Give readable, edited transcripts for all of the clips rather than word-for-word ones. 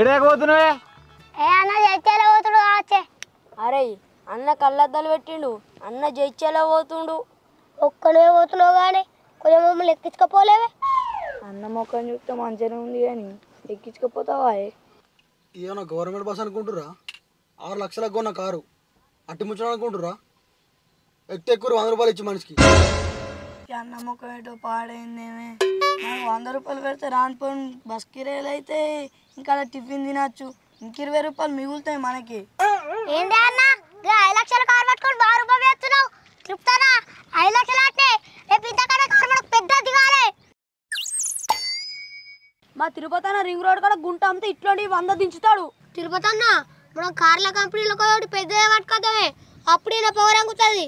ఏడకపోతున్నావే? అరే అన్న కళ్ళద్దాలు పెట్టిండు, అన్న జైత్యాల పోతుండు. ఒక్కనే పోతున్నావు కానీ కొంచెం మమ్మల్ని ఎక్కించుకోపోలేవే. అన్న మొక్కని చూస్తే మంచిగానే ఉంది కానీ ఎక్కించుకపోతావా? ఏమన్నా గవర్నమెంట్ బస్ అనుకుంటురా? 6 లక్షలకు కొన్న కారు అట్టి ముచ్చడం అనుకుంటురా? ఎక్కితే ఎక్కువ 100 రూపాయలు ఇచ్చి మనిషికి. అన్న మొక్క ఏటో పాడైందేమే. నాకు 100 రూపాయలు పెడితే రానిపోయిన బస్ కిరాయిలు అయితే ఇంకా టిఫిన్ తినచ్చు, ఇంక 20 రూపాయలు మిగులుతాయి మనకి. ఏంటి అన్న 5 లక్షల కారు పట్టుకొని 10 రూపాయలు వేస్తున్నావు? చెప్తానా 5 లక్షలు అంటే రేపు ఇంతకన్నా కారు మనకు పెద్ద దిగాలి. మా తిరుపతి అన్న రింగ్ రోడ్ కూడా గుంట అమ్మితే ఇట్లాంటి 100 దించుతాడు. తిరుపతి అన్న మనం కార్ల కంపెనీలకు పెద్ద పట్టుకోదామే, అప్పుడు ఇలా పవర్ అంగుతుంది.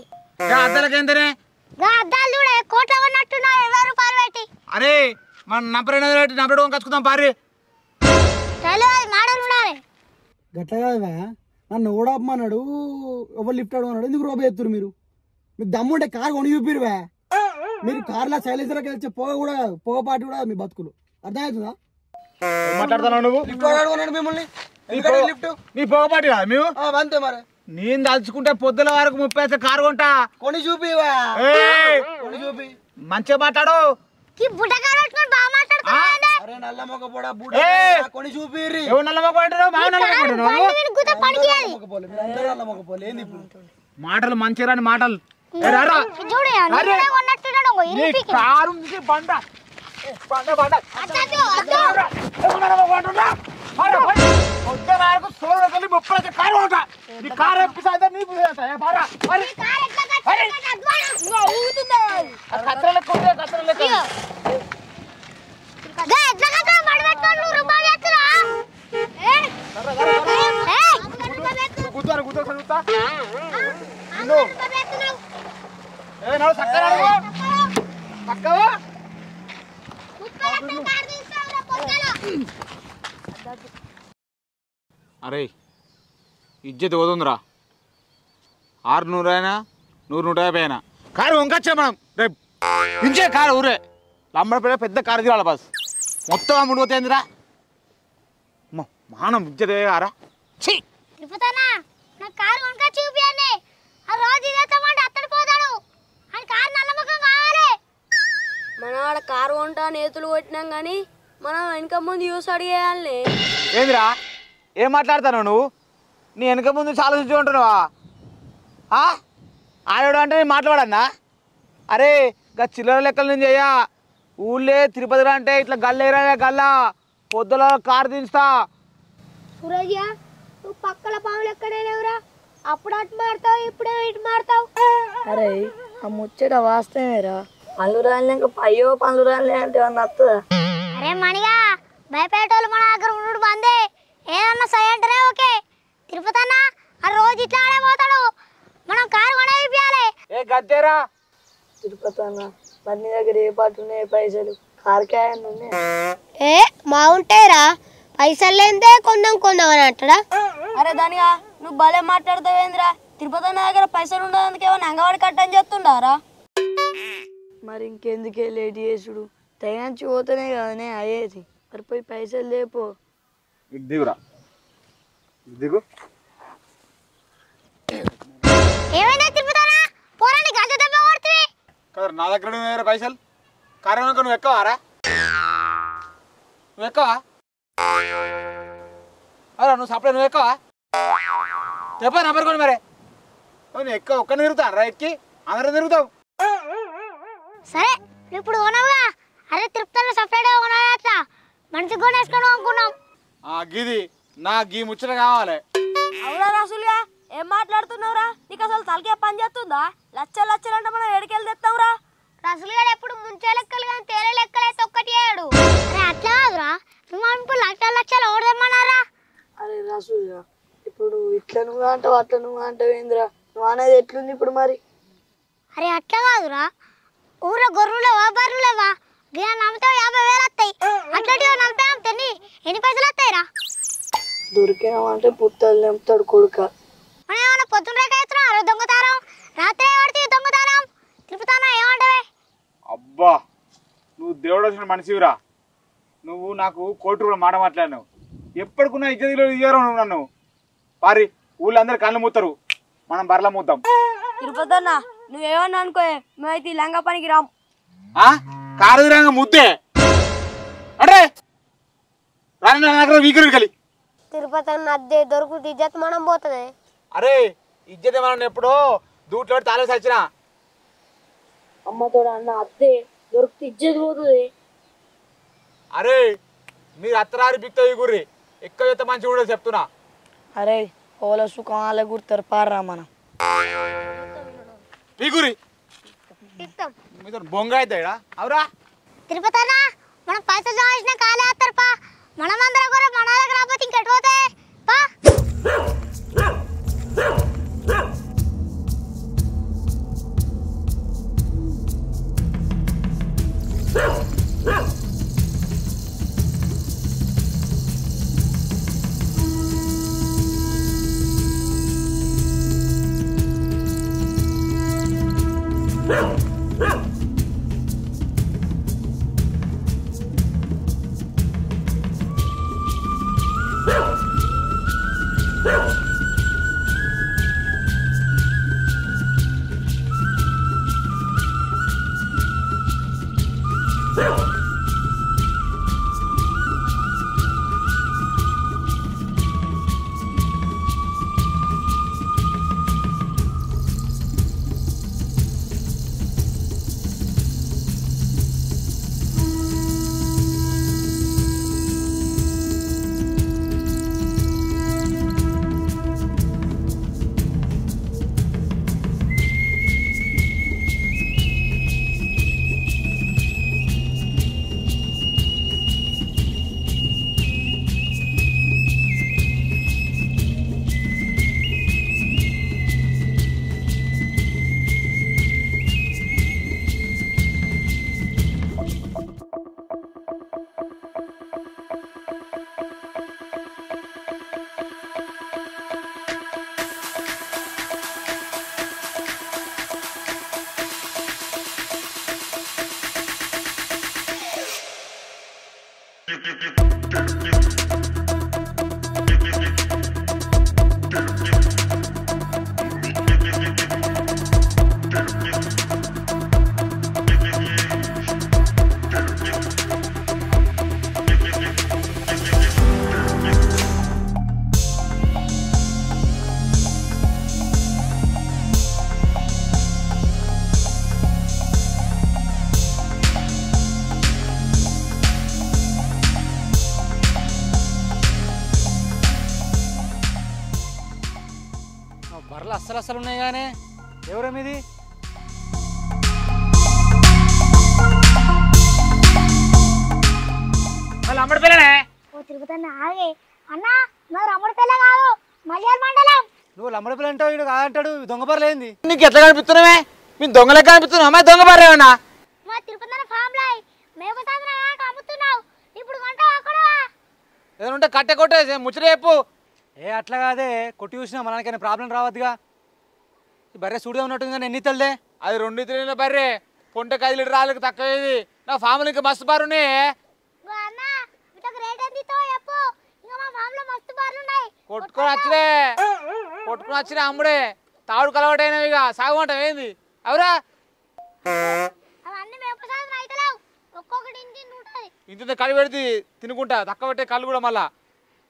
అద్దలకేంతనే అద్దాలు చూడే కోట్ల ఉన్నట్టున్నావు 20 రూపాయలు పెట్టి. అరే మన నంబర్ కచ్చుకుందాం పారి. మాడలు ఉండాలి. గట్ల కాదువా, నన్ను ఓడమ్మన్నాడు, ఎవరు లిఫ్ట్ అన్నాడు, ఎందుకు రోబ ఎత్తురు మీరు? మీకు దమ్ముంటే కారు కొని చూపిరువా? మీరు కార్లో సైలెన్సర్కి వెళ్ళి పొగ కూడా పొగపాటి కూడా మీ బతుకులు అర్థమవుతుందా? మాట్లాడుతున్నావు నువ్వు? లిఫ్ట్ అడుగున్నాడు మిమ్మల్ని, లిఫ్ట్ నీ పొగపాటి కదా మేము. అంతే మరి. నేను తలుచుకుంటే పొద్దుల వరకు 30 కారు కొంటా. కొని చూపివా, కొని చూపి మంచిగా మాట్లాడు. అరే నల్ల మొక్క పోడా బుడ కొని చూపిర్రి. ఎవరు నల్ల మొక్క అంటున్నావు? మా నల్ల మొక్క అంటున్నావు? నల్ల మొక్క పోలే ఏంది ఇప్పుడు? మాటలు మంచిగా రాని మాటలు. కారు బండ బండ బండ సోదరు 30 కారు ఉంటా. నీ కారు ఎప్పిసా నీ కత్తెర లెక్క ఉంటే కత్తెర లెక్క. అరే ఇజ్జత్ పోతుందిరా. 600 అయినా 100-150 అయినా కారు వంకొచ్చా మనం రేపు ఇంచే కారు ఊరే లంబడపల్లి పెద్ద కారు తీరాలి బస్ మొత్తం అమ్ముడిపోతుందిరా. మానం ఇజ్జతే కారా. మన ఆడ కారు కొంటా నేతులు కొట్టినాం కానీ మనం వెనక ముందు యూస్ అడిగేయాలి. ఏందిరా ఏం మాట్లాడతాను నువ్వు? నీ వెనక ముందు చాలా చూసి ఉంటున్నావా? ఆడాడు అంటే నేను మాట్లాడన్నా? అరే ఇంకా చిల్లర లెక్కలు నేను చెయ్యా. ఊళ్ళే తిరుపతి అంటే ఇట్లా గల్లేరా గల్లా పొద్దుల కారు దించుతా. సూరజ్య నువ్వు పక్కల పాములు ఎక్కడే లేవురా, అప్పుడు అటు మారుతావు ఇప్పుడే ఇటు మారుతావు. అరే ఆ ముచ్చట వాస్తవేరా. పనులు రాలేక అయ్యో పనులు రాలే అంటే ఏమన్నా వస్తుందా? అరే మణిగా భయపడేటోళ్ళు మన దగ్గర ఉండు బందే. ఏదన్నా సై అంటేనే ఓకే. తిరుపతి అన్న ఆ రోజు ఇట్లా ఆడే పోతాడు, మనం కారు కొనే ఇప్పియాలి. ఏ గద్దేరా తిరుపతి అన్న బండి దగ్గర ఏ పాటు ఉన్నాయి పైసలు? కారుకాయలు ఉన్నాయి. ఏ మా ఉంటాయిరా, పైసలు లేదే కొందాం అని అంటాడా? అరే దానిగా నువ్వు భలే మాట్లాడతావేంద్రా. తిరుపతి అన్న దగ్గర పైసలు ఉండడానికి ఏమన్నా అంగవాడి కట్టని చెప్తుండారా? మరి ఇంకెందుకే లేట్ చేసుడు, తెగంచి పోతేనే కదనే అయ్యేది. మరి పోయి పైసలు లేపో. దిగురా దిగు. ఏమైనా తిరుపతి పోరాని గంట దెబ్బ కొడుతుంది కదా. నా దగ్గర పైసలు కారు నువ్వు ఎక్కవారా? నువ్వు ఎక్కవా? అరే నువ్వు సప్లై నువ్వు ఎక్కవా? చెప్పా నెంబర్ కొని మరే. నువ్వు ఎక్క ఒక్కని తిరుగుతాను రా, ఎక్కి అందరం తిరుగుతావు. సరే ఇప్పుడు కొనవుగా. అరే తిరుపతిలో సపరేట్గా కొనాలి, అట్లా మంచిగా కొనేసుకొని అనుకున్నాం. గిది నా గీ ముచ్చట కావాలి. అవునా రాసులుగా ఏం మాట్లాడుతున్నావురా? నీకు అసలు తలకే పని చేస్తుందా? లచ్చలు అంటే మనం ఎడికెళ్ళి తెస్తావురా? రసులు గారు ఎప్పుడు ముంచే లెక్కలు కానీ తేలే లెక్కలు అయితే ఒక్కటి చేయడు. అరే అట్లా కాదురా, నువ్వు ఇప్పుడు లక్షలు ఓడదమ్మన్నారా? అరే రాసులుగా ఇప్పుడు ఇట్లా నువ్వు అంటావు అట్లా నువ్వు అంటావు ఏందిరా? నువ్వు అనేది ఎట్లుంది ఇప్పుడు మరి? అరే అట్లా కాదురా, ఊర్లో గొర్రెలేవా బర్రెలేవా నమ్మితే 50,000 వస్తాయి. అట్లాంటివి నమ్మితే ఎన్ని పైసలు వస్తాయిరా? దొరికినామంటే పుట్టలు నింపుతాడు కొడుక. మనం ఏమన్నా పొద్దున్న రేఖ ఎత్తున్నాం అరే దొంగతారం రాత్రి పడితే దొంగతారం తిరుపతానా ఏమంటావే? అబ్బా నువ్వు దేవుడు వచ్చిన మనిషివిరా. నువ్వు నాకు కోటి రూపాయలు మాట మాట్లాడినావు. ఎప్పటికున్నా ఇజ్జతిలో ఇయ్యారు నువ్వు నన్ను. పారి ఊళ్ళో అందరు కళ్ళు మూతారు, మనం బర్ల మూతాం. తిరుపతి అన్న నువ్వేమన్నా అనుకో, మేమైతే ఈ లంగా పనికి రాం. కారు రంగ ముద్దే అంటే రాని వీకరు కలి. తిరుపతి అన్న అద్దె దొరుకుతుంది ఇజ్జత్ మనం పోతుంది. అరే ఇజ్జతే మనం ఎప్పుడో దూట్లో తాళం సచ్చినా. అమ్మతో అన్న అద్దే దొరికితే ఇజ్జత్ పోతుంది. అరే మీరు అత్తరారి బిక్తో గుర్రి ఎక్కువ చేస్తే మంచిగా కూడా చెప్తున్నా. అరే ఓల సుఖం వాళ్ళ గుర్తారు పారా మనం పీగురి మీతో బొంగ అవుతాయిడా అవురా. తిరుపతి అన్న మనం పైసలు జమ కాలే వస్తారు పా. మనం అందరం కూడా మన దగ్గర రాకపోతే ఇంకెటు పోతాయి పా. బర్రెలు అస్సలు ఉన్నాయి కానీ ఎవరో మీది? అమ్మడి పిల్లనే. ఓ తిరుపతి అన్న ఆగే అన్న మరి అమ్మడి పిల్ల కాదు మలయాళ మండలం. నువ్వు లమ్మడి పిల్ల అంటావు, ఇడు కాదంటాడు. దొంగ బర్రెలు ఏంది? నీకు ఎట్లా కనిపిస్తున్నావే? మీ దొంగలే కనిపిస్తున్నావు. అమ్మాయి దొంగ బర్రేమన్నా? మా తిరుపతి అన్న ఫామ్ లై మేక సాంద్ర అమ్ముతున్నావు ఇప్పుడు వంట అక్కడ ఏదైనా ఉంటే కట్టె కొట్టేసి ముచ్చట చెప్పు. ఏ అట్లా కాదే, కొట్టి చూసినా మనకైనా ప్రాబ్లం రావద్దుగా. ఈ బర్రె సూడిగా ఉన్నట్టుంది కానీ ఎన్ని ఇతలదే? అది 2 ఇతరుల బర్రె. పొంటకి 5 లీటర్ రాళ్ళకి తక్కువేది. నా ఫామ్లో ఇంకా మస్తు బారునే. అన్న వీటికి రేట్ ఎంత ఇస్తావో చెప్పు. ఇంకా మా ఫామ్ లో మస్తు బార్లు ఉన్నాయి. కొట్టుకొని వచ్చినే అమ్ముడే. తాడు కలవటైనవి ఇక సాగుమంటాం ఏంది అవురా? అవన్నీ మేక సాంద్ర అయితలేవు. ఒక్కొక్కటి ఇంటి ఉంటుంది. ఇంత కళ్ళు పెడితే తినుకుంటా. తక్కువ పెట్టే కళ్ళు కూడా మళ్ళా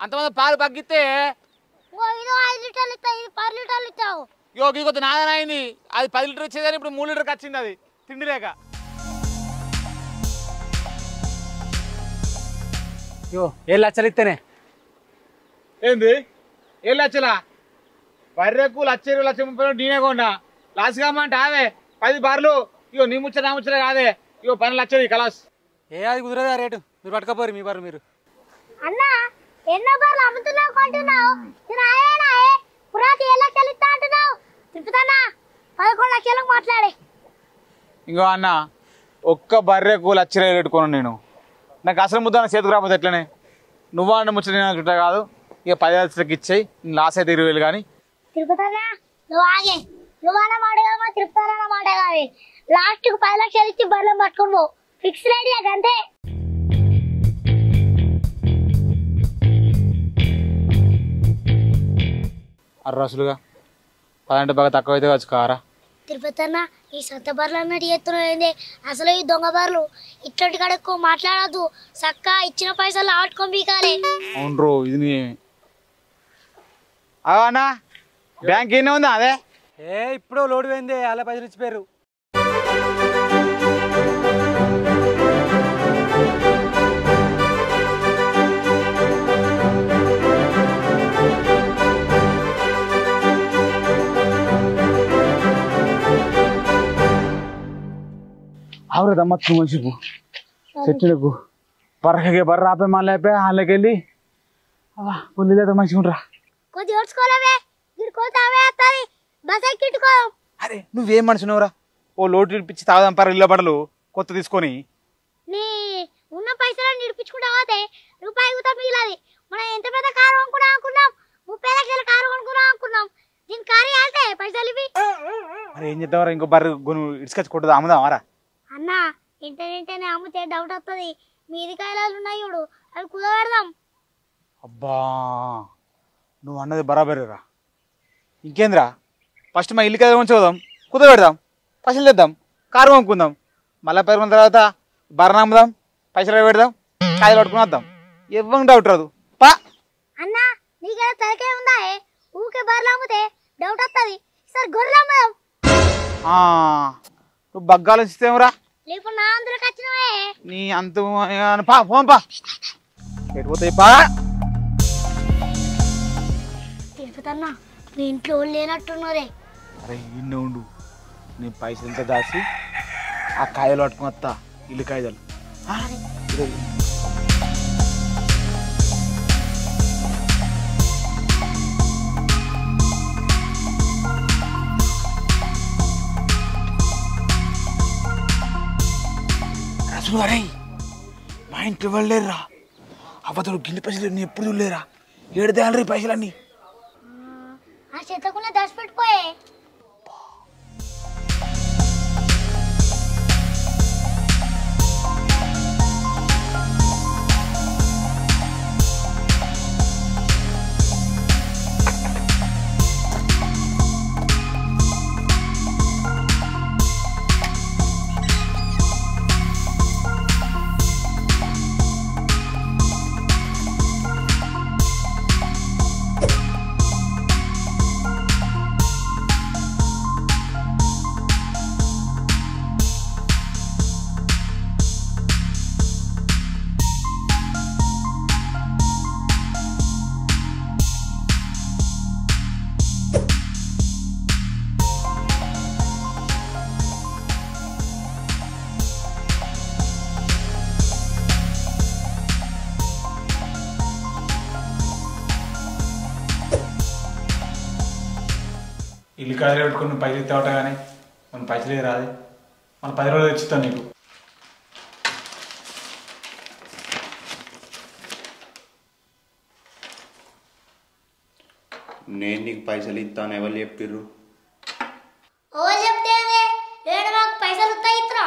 అంతమంది పాలు పగ్గితే ఇది 5 లీటర్లు ఇస్తావు, ఇది 10 లీటర్లు ఇస్తావు. యోగి కొద్ది నాదన అయింది. అది 10 లీటర్ వచ్చేదని ఇప్పుడు 3 లీటర్కి వచ్చింది. అది తిండి లేక. యో ఏ లచ్చలు ఇస్తేనే ఏంది 7 లక్షలా? బర్రెకు 1,20,30 నేనే కొండా. లాస్ కామంటే ఆవే 10 బార్లు. ఇగో నీ ముచ్చట నా ముచ్చట కాదే. ఇగో 12 లక్షలు కలాస్. ఏ అది కుదరదా రేటు? మీరు పట్టుకపోరు మీ బర్రె మీరు. అన్న ఎన్నో బార్లు అమ్ముతున్నావు కొంటున్నావు. పురాతి 7 లక్షలు ఇస్తా అంటున్నావు. తిప్పుతానా 11 లక్షలకు మాట్లాడే. ఇంకో అన్న ఒక్క బర్రెకు 1,00,000 రేటు కొను నేను. నాకు అసలు ముద్ద చేతికి రాకపోతే ఎట్లనే? నువ్వా అన్న ముచ్చట నేను చుట్టా కాదు. ఇక 10 లక్షలకి ఇచ్చేయి, లాస్ అయితే 20,000 కానీ. తిరుపతి అన్న నువ్వు ఆగే, నువ్వు అన్న మాట కాదు మా తిరుపతి అన్న మాట కాదు. లాస్ట్కి 10 లక్షలు ఇచ్చి బర్రెలు పట్టుకుని పో, ఫిక్స్ రేట్ అంతే. అర్రసులుగా 10 అంటే బాగా తక్కువ అయితే వచ్చు కారా. తిరుపతి అన్న ఈ సొంత బర్రెలు అన్నట్టు చేస్తున్నాయింది. అసలు ఈ దొంగ బర్రెలు ఇట్లాంటి కాడ ఎక్కువ మాట్లాడద్దు, చక్క ఇచ్చిన పైసలు ఆడుకొని పీకాలి. అవును రో, ఇది అన్నా బ్యాంక్ ఏనే ఉందా అదే? ఇప్పుడు లోడ్ పోయింది, అలా పైసలు ఇచ్చిపోయారు. అవురే దమ్మచ్చు మంచికు చెట్టులకు బర్రకే బర్ర ఆపే మళ్ళీ అయిపోయి వాళ్ళకి వెళ్ళి పుల్లి లేదా మంచిగా ఉండరా. కొద్దిగా ఓడ్చుకోలేవే, గిడుకోతావే అత్తది బస్ ఎక్కిట్టుకో. అరే నువ్వేం మనుషునవురా, ఓ లోటు ఇప్పించి తాగుదాం పర ఇళ్ళ పడలు కొత్త తీసుకొని. నీ ఉన్న పైసలు నిడిపించుకుంటా పోతే రూపాయి కూడా మిగిలది. మనం ఎంత పెద్ద కారు కొనుక్కున్నాం అనుకున్నాం, 30 లక్షల కారు కొనుక్కున్నాం అనుకున్నాం. దీని కారు వెళ్తే పైసలు ఇవి. మరి ఏం చేద్దామరా, ఇంకో బర్రె ఇసుకొచ్చి కొట్టదా అమ్ముదామారా? అన్న ఇంటనే అమ్మితే డౌట్ వస్తుంది. మీది కాయలాలు ఉన్నాయి చూడు, అవి కుదబెడదాం. అబ్బా నువ్వు అన్నది బరాబరేరా. ఇంకేంద్రా, ఫస్ట్ మా ఇల్లు కదా ఉంచుదాం, కుదబెడదాం, పైసలు తెద్దాం, కారు కొనుక్కుందాం, మళ్ళీ 10 రోజుల తర్వాత బర్రె అమ్ముదాం, పైసలు పెడదాం, కాయలు పట్టుకుని వద్దాం. ఇవ్వం డౌట్ రాదు పా. అన్న నీకేదో తలకే ఉందా, ఊకే బర్రెలు అమ్మితే డౌట్ వస్తుంది. సరే గొర్రెలు అమ్ముదాం. నువ్వు బగ్గాలు ఇస్తేమరా, లేకపోతే నా అందరికి వచ్చినవే నీ అంత పా ఫోన్ పా పెట్టిపోతాయి పా. తిరుపతన్నా మీ ఇంట్లో లేనట్టున్నారే. అరే ఇన్నే ఉండు, నీ పైసలు ఎంత దాచి ఆ కాయలు పట్టుకుని వస్తా, ఇల్లు కాయలు. రసులు అరే మా ఇంట్లో వెళ్ళలేరురా, అవ్వతోడు గిన్నె పైసలు నేను ఎప్పుడు చూడలేరా. ఏడుదేయాలి రీ పైసలన్నీ. ఆ చేతకున్న దాచిపెట్టుకోయే. ఇల్లు కాయలు పెట్టుకుని నువ్వు పైసలు ఇస్తావట కానీ మనం పైసలు రాదు, మన 10 రోజులు తెచ్చిస్తాను నీకు. నేను నీకు పైసలు ఇస్తాను ఎవరు చెప్పిర్రు? ఓ చెప్తే లేడు మాకు పైసలు ఇస్తా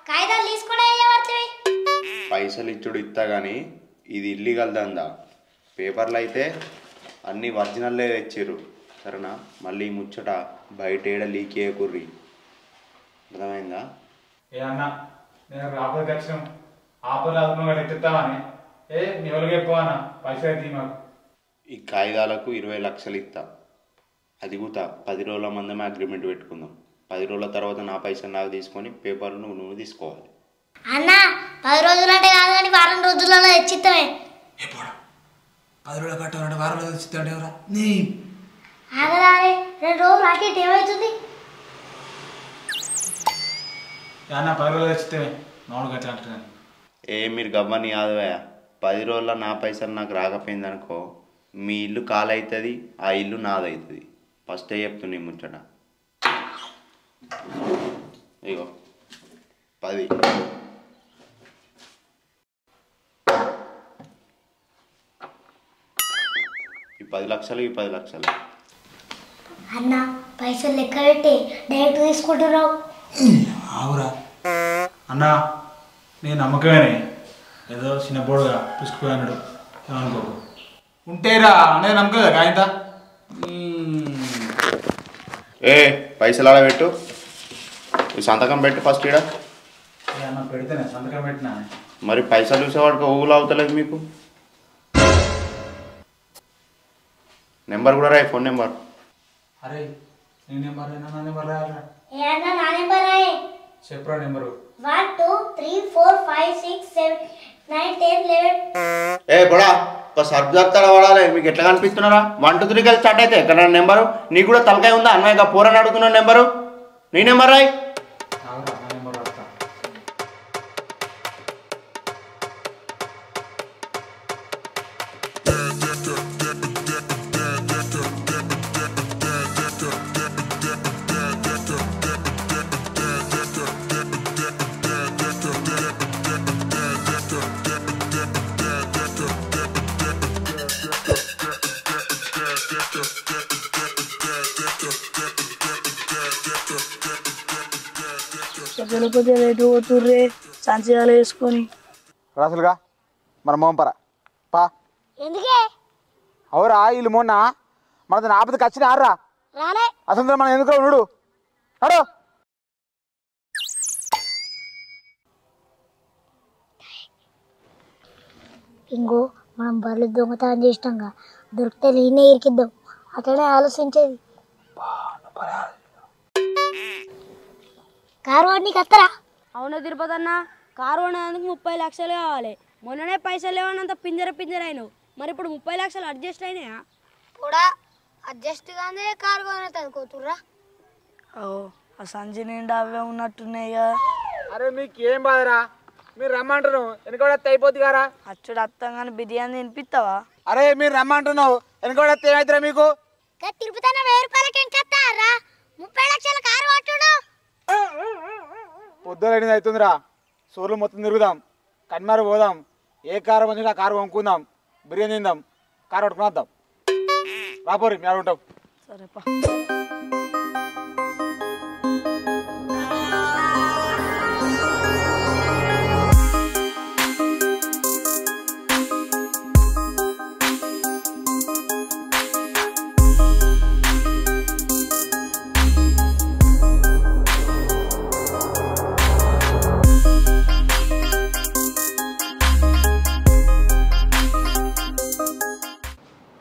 కాగితాలు తీసుకునే పడుతుంది. పైసలు ఇచ్చుడు ఇస్తా కానీ ఇది ఇల్లీగల్ దందా. పేపర్లు అయితే అన్నీ ఒరిజినల్లే తెచ్చిర్రు సరేనా. మళ్ళీ ముచ్చట బయట ఏడ లీక్ చేయకుర్రి, అర్థమైందా? ఏ అన్నా నేను ఆపదకి వచ్చినాం, ఆపదలు అదుపుగా ఎత్తిస్తామని నీ వాళ్ళకి ఎక్కువనా పైసలు అయితే మాకు. ఈ కాగితాలకు 20 లక్షలు ఇస్తా, అది కూడా 10 రోజుల మందమే అగ్రిమెంట్ పెట్టుకుందాం. 10 రోజుల తర్వాత నా పైసలు నాకు తీసుకొని పేపర్లు నువ్వు తీసుకోవాలి. అన్న 10 రోజులు అంటే కాదు కానీ వారం రోజులలో తెచ్చిస్తామే. 10 రోజులు కట్టాలంటే వారం రోజులు తెచ్చిస్తాడు ఎవరా నీ ఆగదారే 2 రోజులు రాకెట్ ఏమవుతుంది? అన్న 10 రోజులు తెచ్చితే మామూలుగా అట్లా అంటున్నాను. మీరు గవ్వని యాదవయ్య, 10 రోజుల్లో నా పైసలు నాకు రాకపోయింది అనుకో, మీ ఇల్లు కాలవుతుంది, ఆ ఇల్లు నాదవుతుంది. ఫస్టే చెప్తున్నా ఈ ముచ్చట. ఇగో 10. 10 లక్షలు ఈ 10 లక్షలు. అన్న పైసలు లెక్క పెట్టి డైరెక్ట్ తీసుకుంటున్నావు. ఆవురా అన్నా, నేను నమ్మకమేనే, ఏదో చిన్నపోడుగా పుసుకుపోయాడు ఏమనుకోకు. ఉంటేరా అనేది నమ్మకం కదా కాయంత. ఏ పైసలు ఆడ పెట్టు, ఈ సంతకం పెట్టు ఫస్ట్ ఈడ. అన్న పెడితేనే సంతకం పెట్టినా. మరి పైసలు చూసేవాడికి ఊళ్ళు అవుతలేదు మీకు. నెంబర్ కూడా రాయి, ఫోన్ నెంబర్. అరే నీ నెంబర్ అయినా నా నెంబర్ రాయాలరా. ఏ అన్న నా నెంబర్ రాయే. చెప్పరా నెంబరు. 1 2 3 4 5 6 7 9 10 11. ఏ బడా ఒక సర్ఫ్ జాగ్రత్త వాడాలి. మీకు ఎట్లా కనిపిస్తున్నారా? 1 2 3 కలిసి స్టార్ట్ అయితే ఎక్కడ నెంబరు? నీకు కూడా తలకాయ ఉందా? అన్నయ్య పోరని అడుగుతున్నా నెంబరు. నీ నెంబర్ రాయి. నా నెంబర్ రాస్తా. చెప్పలేకపోతే రేటు పోతుర్రే సంచయాలు వేసుకొని. రాసులుగా మన మోంపరా పా. ఎందుకే అవురా వీళ్ళు మొన్న మనది ఆపదకి వచ్చిన ఆర్రా రాలే. అసలు మనం ఎందుకు ఉన్నాడు అడు. ఇంకో మనం బర్రెలు దొంగతనం చేసినాక దొరికితే నేనే ఇరికిద్దాం, అట్లనే ఆలోచించేది. కారు వాడికి వస్తారా? అవునా తిరుపతి అన్న, కారు కొనేందుకు 30 లక్షలు కావాలి. మొన్ననే పైసలు లేవనంత పింజర అయినావు, మరి ఇప్పుడు 30 లక్షలు అడ్జస్ట్ అయినాయా? కూడా అడ్జస్ట్ గానే కారు కొనేది అనుకోతుర్రా. ఓ ఆ సంచి నిండా అవే ఉన్నట్టున్నాయి కదా. అరే మీకేం బాధరా, మీరు రమ్మంటున్నావు వెనుకోడత్తే అయిపోద్ది కదా. అచ్చుడు అత్తం కానీ బిర్యానీ తినిపిస్తావా? అరే మీరు రమ్మంటున్నావు వెనుకోడత్తే ఏమవుతారా మీకు? తిరుపతి 1000 రూపాయలకి ఎంత వస్తారా? 30 లక్షల కారు పట్టుడు. పొద్దున అవుతుందిరా, సోర్లు మొత్తం తిరుగుదాం, కన్మారు పోదాం, ఏ కారు మంచిగా ఆ కారు కొనుక్కుందాం, బిర్యానీ తిందాం, కారు పట్టుకుని వద్దాం. రాపోరి మేము ఉంటాం. సరేపా.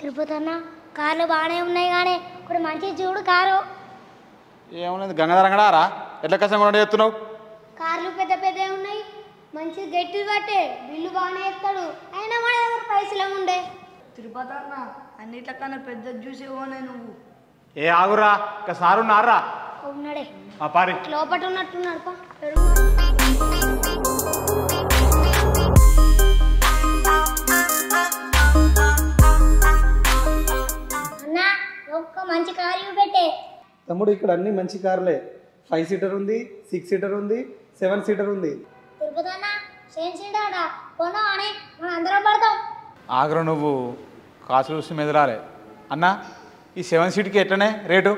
తిరుపతి అన్న కార్లు బాగానే ఉన్నాయి కానీ ఇప్పుడు మంచి చూడు కారు. ఏమన్నది గంగాధరంగడారా ఎట్లా కష్టం కూడా చెప్తున్నావు? కార్లు పెద్ద పెద్ద ఉన్నాయి, మంచి గట్టి పట్టే బిల్లు బాగానే ఎత్తాడు, అయినా మన దగ్గర పైసలు ఉండే. తిరుపతి అన్న అన్నిట్లకన్నా పెద్ద జ్యూస్ ఇవ్వనే నువ్వు. ఏ ఆగురా, ఇక సారు నారా ఉన్నాడే మా పారి లోపట ఉన్నట్టున్నాడు. అన్నా ఒక్క మంచి కారు పెట్టే. తమ్ముడు ఇక్కడ అన్ని మంచి కార్లే. 5 సీటర్ ఉంది, 6 సీటర్ ఉంది, 7 సీటర్ ఉంది. తిరుపతి అన్న 7 సీటర్ కొను అని మనం అందరం పడతాం. ఆగ్రో నువ్వు కాసు చూసి మెదలాలి అన్న. ఈ 7 సీట్కి ఎట్లనే రేటు?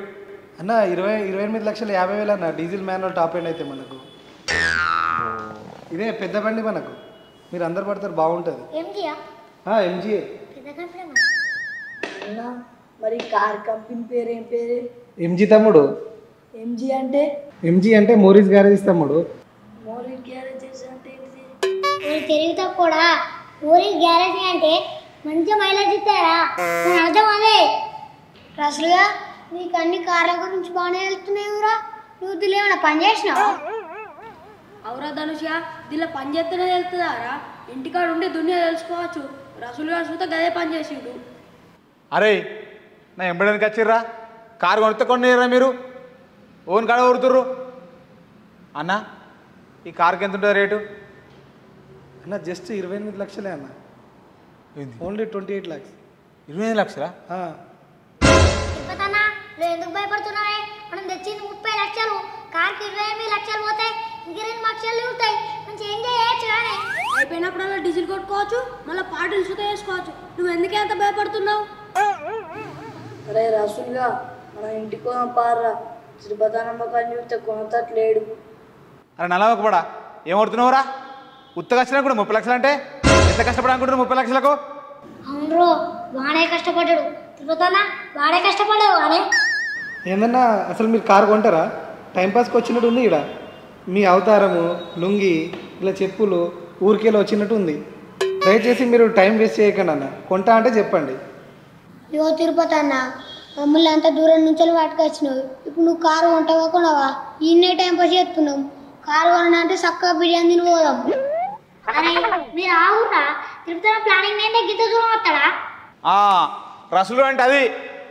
అన్న 28 లక్షల 50,000 అన్న. డీజిల్ మాన్యువల్ టాప్ ఎండ్ అయితే మనకు ఇదే పెద్ద బండి మనకు. మీరు అందరు పడతారు, బాగుంటుంది. ఎంజియా? ఎంజిఏ. పెద్ద కంపెనీ. మరి కార్ కంపెనీ పేరు ఏం పేరు? ఎంజీ తమ్ముడు. ఎంజీ అంటే? ఎంజీ అంటే మోరీస్ గ్యారేజ్ తమ్ముడు. మోరీ గ్యారేజెస్ అంటే ఏంటిది? తెలివితో కూడా ఊరి గ్యారేజ్ అంటే మంచి మైలేజ్ ఇస్తారా? నేను అర్థం అదే. అసలుగా నీకు అన్ని కార్ల గురించి బాగానే వెళ్తున్నాయిరా, నువ్వు దీనిలో ఏమైనా పని చేసినావా? అవురా ధనుష, దీనిలో పని చేస్తేనే తెలుస్తుందారా? ఇంటికాడ ఉండి దునియా తెలుసుకోవచ్చు. రసూలు గారు చూస్తే గదే పని చేసిండు. అరే నా ఎంబడానికి వచ్చిర్రా, కారు కొనితే కొనిరా మీరు, ఓన్ కాడ ఊరుతుర్రు అన్న. ఈ కార్కి ఎంత ఉంటుంది రేటు? అన్న జస్ట్ 28 లక్షలే అన్న. Only 28 lakhs. 28 లక్షలా? తిరుపతన్నా, నువ్వు ఎందుకు భయపడుతున్నావే? మనం తెచ్చింది 30 లక్షలు, కార్కి 28 లక్షలు పోతాయి, ఇంక 2 లక్షలు ఉంటాయి. మంచి ఎంజాయ్ చేయొచ్చు. కానీ అయిపోయినప్పుడల్లా డీజిల్ కొట్టుకోవచ్చు, మళ్ళీ పాటలు సుత వేసుకోవచ్చు. నువ్వు ఎందుకే అంత భయపడుతున్నావు? అరే రసులుగా మన ఇంటికి పారా తిరుపతనమ్మ కానీ చూస్తే కొనతట్లేడు. అరే నల్లవకపడా ఏమవుతున్నావురా? ఉత్త కష్టం కూడా 30 లక్షలు అంటే ఎంత కష్టపడాలనుకుంటున్నారు 30 లక్షలకు? అవును వాడే కష్టపడ్డాడు తిరుగుతానా, వాడే కష్టపడ్డాడు వాడే. ఏందన్నా అసలు మీరు కారు కొంటారా? టైంపాస్కి వచ్చినట్టు ఉంది ఇక్కడ. మీ అవతారము లుంగి ఇలా చెప్పులు ఊరికేలో వచ్చినట్టు ఉంది. దయచేసి మీరు టైం వేస్ట్ చేయకండి అన్న. కొంటా అంటే చెప్పండి. ఇగో తిరుపతి అన్న, మమ్మల్ని అంత దూరం నుంచి పట్టుకొచ్చినావు. ఇప్పుడు నువ్వు కారు కొంటావా కొనవా? ఇన్నే టైం పాస్ చేస్తున్నావు. కారు కొనంటే చక్కగా బిర్యానీ తిని పోదాం. అరే మీరు ఆగురా, తిరుపతి ప్లానింగ్ నేను గీత దూరం వస్తాడా? రసులు అంటే అది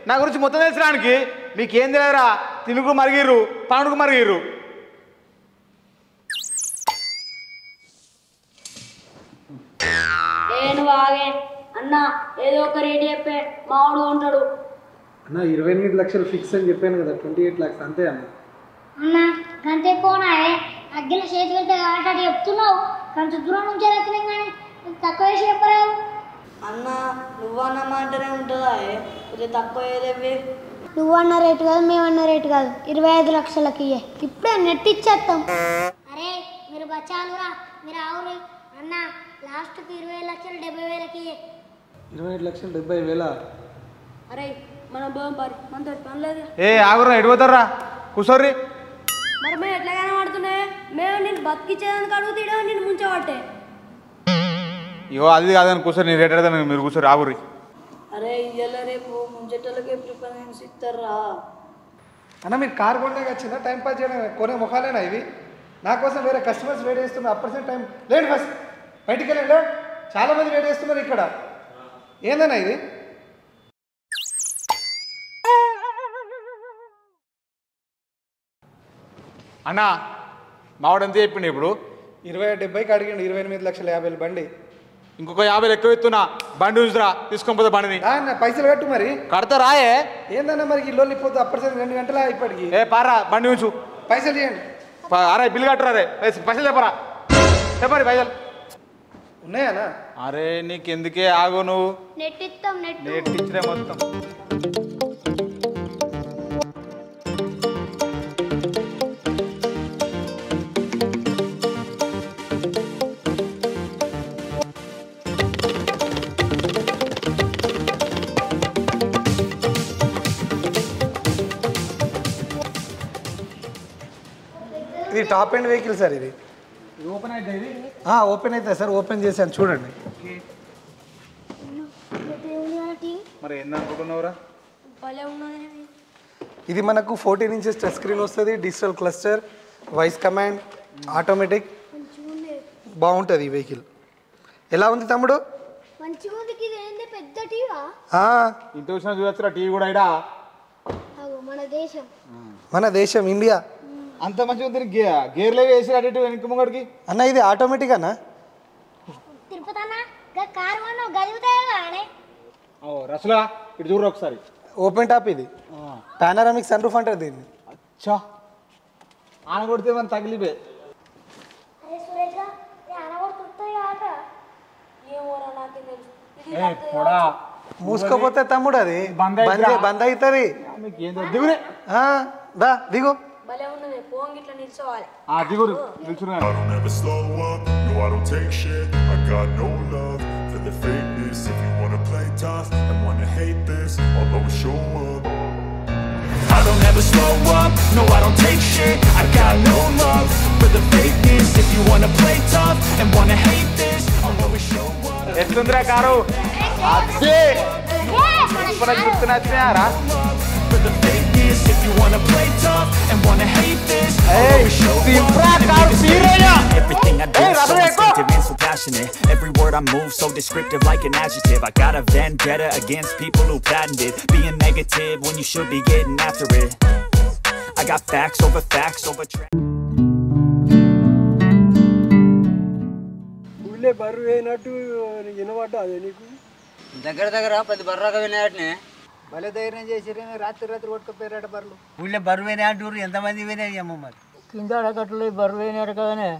నా గురించి మొత్తం తెలిసడానికి మీకేం తెలియదురా? తినుకు మరిగిర్రు, పానుకు మరిగిర్రు. నేను బాగే అన్న ఏదో ఒక రేటు చెప్పే మామిడు ఉంటాడు అన్న. 28 లక్షలు ఫిక్స్ అని చెప్పాను కదా, 28 lakhs అంతే అన్న. అన్న గంట ఎక్కువనాయే, అగ్గిల చేతి వెళ్తే కాబట్టి చెప్తున్నావు. కొంచెం దూరం నుంచి వచ్చినాం కానీ తక్కువ వేసి చెప్పరావు. అన్న నువ్వన్న అంటేనే ఉంటుందా కొంచెం తక్కువ ఏదేవి? నువ్వన్న రేటు కాదు, మేమన్న రేటు కాదు. 25 లక్షలకి ఇప్పుడే నెట్ ఇచ్చేస్తాం. అరే మీరు బచ్చాలురా, మీరు ఆవురు అన్న. లాస్ట్కి 20 లక్షలు 70,000కి. 27 లక్షలు 70,000? అరే మనం బాగుం పారి మనతో పని లేదు. ఆగురా ఎడిపోతారా? కూర్చోర్రి. మరి మేము ఎట్లాగానే పడుతున్నాయి. మేము నేను బతికిచ్చేదానికి అడుగుతీడా నేను ముంచబట్టే. ఇగో అది కాదని కూర్చొని నేను రేట్ అడతాను, మీరు కూర్చొని ఆగుర్రి. అరే ఇయ్యాల రేపు ముంచెట్టలకే ప్రిఫరెన్స్ ఇస్తారా? అన్న మీరు కారు కొంటే వచ్చిందా టైం పాస్ చేయడం? కొనే ముఖాలేనా ఇవి? నా కోసం వేరే కస్టమర్స్ వెయిట్ చేస్తున్నారు. అప్పటిసేపు టైం లేదు. ఫస్ట్ బయటికి వెళ్ళండి. చాలా మంది వెయిట్ చేస్తున్నారు ఇక్కడ. ఏందన్నా ఇది? అన్నా మావాడు ఎంత చెప్పిండు ఇప్పుడు? 70,000కి అడిగిండు. 28,50,000 బండి. ఇంకొక 50 ఎక్కువ ఎత్తున్నా. బండి చూసిరా, తీసుకొని పోతే బండిని. అన్న పైసలు కట్టు మరి. కడతా రాయే. ఏందన్నా మరి ఈ లోన్లు ఇప్పొద్దు? అప్పటిసేపు 2 గంటల ఇప్పటికి. పారా బండి ఉంచు. పైసలు చేయండి. అరే బిల్లు కట్టరా. రే పైసలు చెప్పరా, చెప్పరి పైసలు ఉన్నాయన్నా? అరే నీకెందుకే ఆగు, నువ్వు నెట్ ఇస్తాం. నెట్ ఇచ్చిరే మొత్తం. ఇది టాప్ ఎండ్ వెహికల్ సార్. ఇది ఓపెన్ అయితే ఇది ఓపెన్ అవుతుంది సార్. ఓపెన్ చేశాను చూడండి. మరి ఎన్ని అనుకుంటున్నావురా? ఇది మనకు 14 inches టచ్ స్క్రీన్ వస్తుంది. Digital cluster, voice command, automatic. బాగుంటుంది ఈ వెహికల్. ఎలా ఉంది తమ్ముడు? మంచిగా ఉంది. ఇది ఏంది పెద్ద టీవా? ఇంత వచ్చినా చూడొచ్చురా టీవీ కూడా ఇడా. మన దేశం ఇండియా. అంత మంచిగా ఉంది. గేర్లే వేసి అటు వెనక ముంగడికి. అన్న ఇది ఆటోమేటిక్ అన్న. తిరుపతి అన్న కారు మనం గదుగుతాయి. రసులా ఇటు చూడరు ఒకసారి. ఓపెన్ టాప్ ఇది. పానరామిక్ సన్ రూఫ్ అంటారు దీన్ని. అచ్చా ఆన కొడితే మనం తగిలిపోయి. మూసుకోపోతే తమ్ముడు అది బంద్ అవుతుంది. దిగురే దా దిగు. భలే ఉన్నది. ఫోన్ గిట్లా నిల్చోవాలి. దిగురు నిల్చున్నా. I don't ever slow up, no I don't take shit. I got no love for the fakeness. If you wanna play tough and wanna hate this, I'll always show up. I don't ever slow up, no I don't take shit. I got no love for the fakeness. If you wanna play tough and wanna hate this, I'll always show up. ఎట్లుందిరా car? అదే గుర్తునచ్చినారా? For the fakeness, if you wanna play tough and wanna hate this, I'll always show up. Everything I do so instinctive and so passionate. Every word I move so descriptive like an adjective. I got a vendetta against people who patented being negative when you should be getting after it. I got facts over ఊళ్ళే బరువు అయినట్టు వినబడ్డా అదే నీకు? దగ్గర 10 బర్రాగా వినాయటనే. భలే ధైర్యం చేసి రాత్రి కొట్టుకుపోయారట బర్రెలు. ఊళ్ళో బరువు వినా అంటారు. ఎంతమంది వినాయి అమ్మ మరి కింద అడగట్లు బరువు అయినాడు కదనే.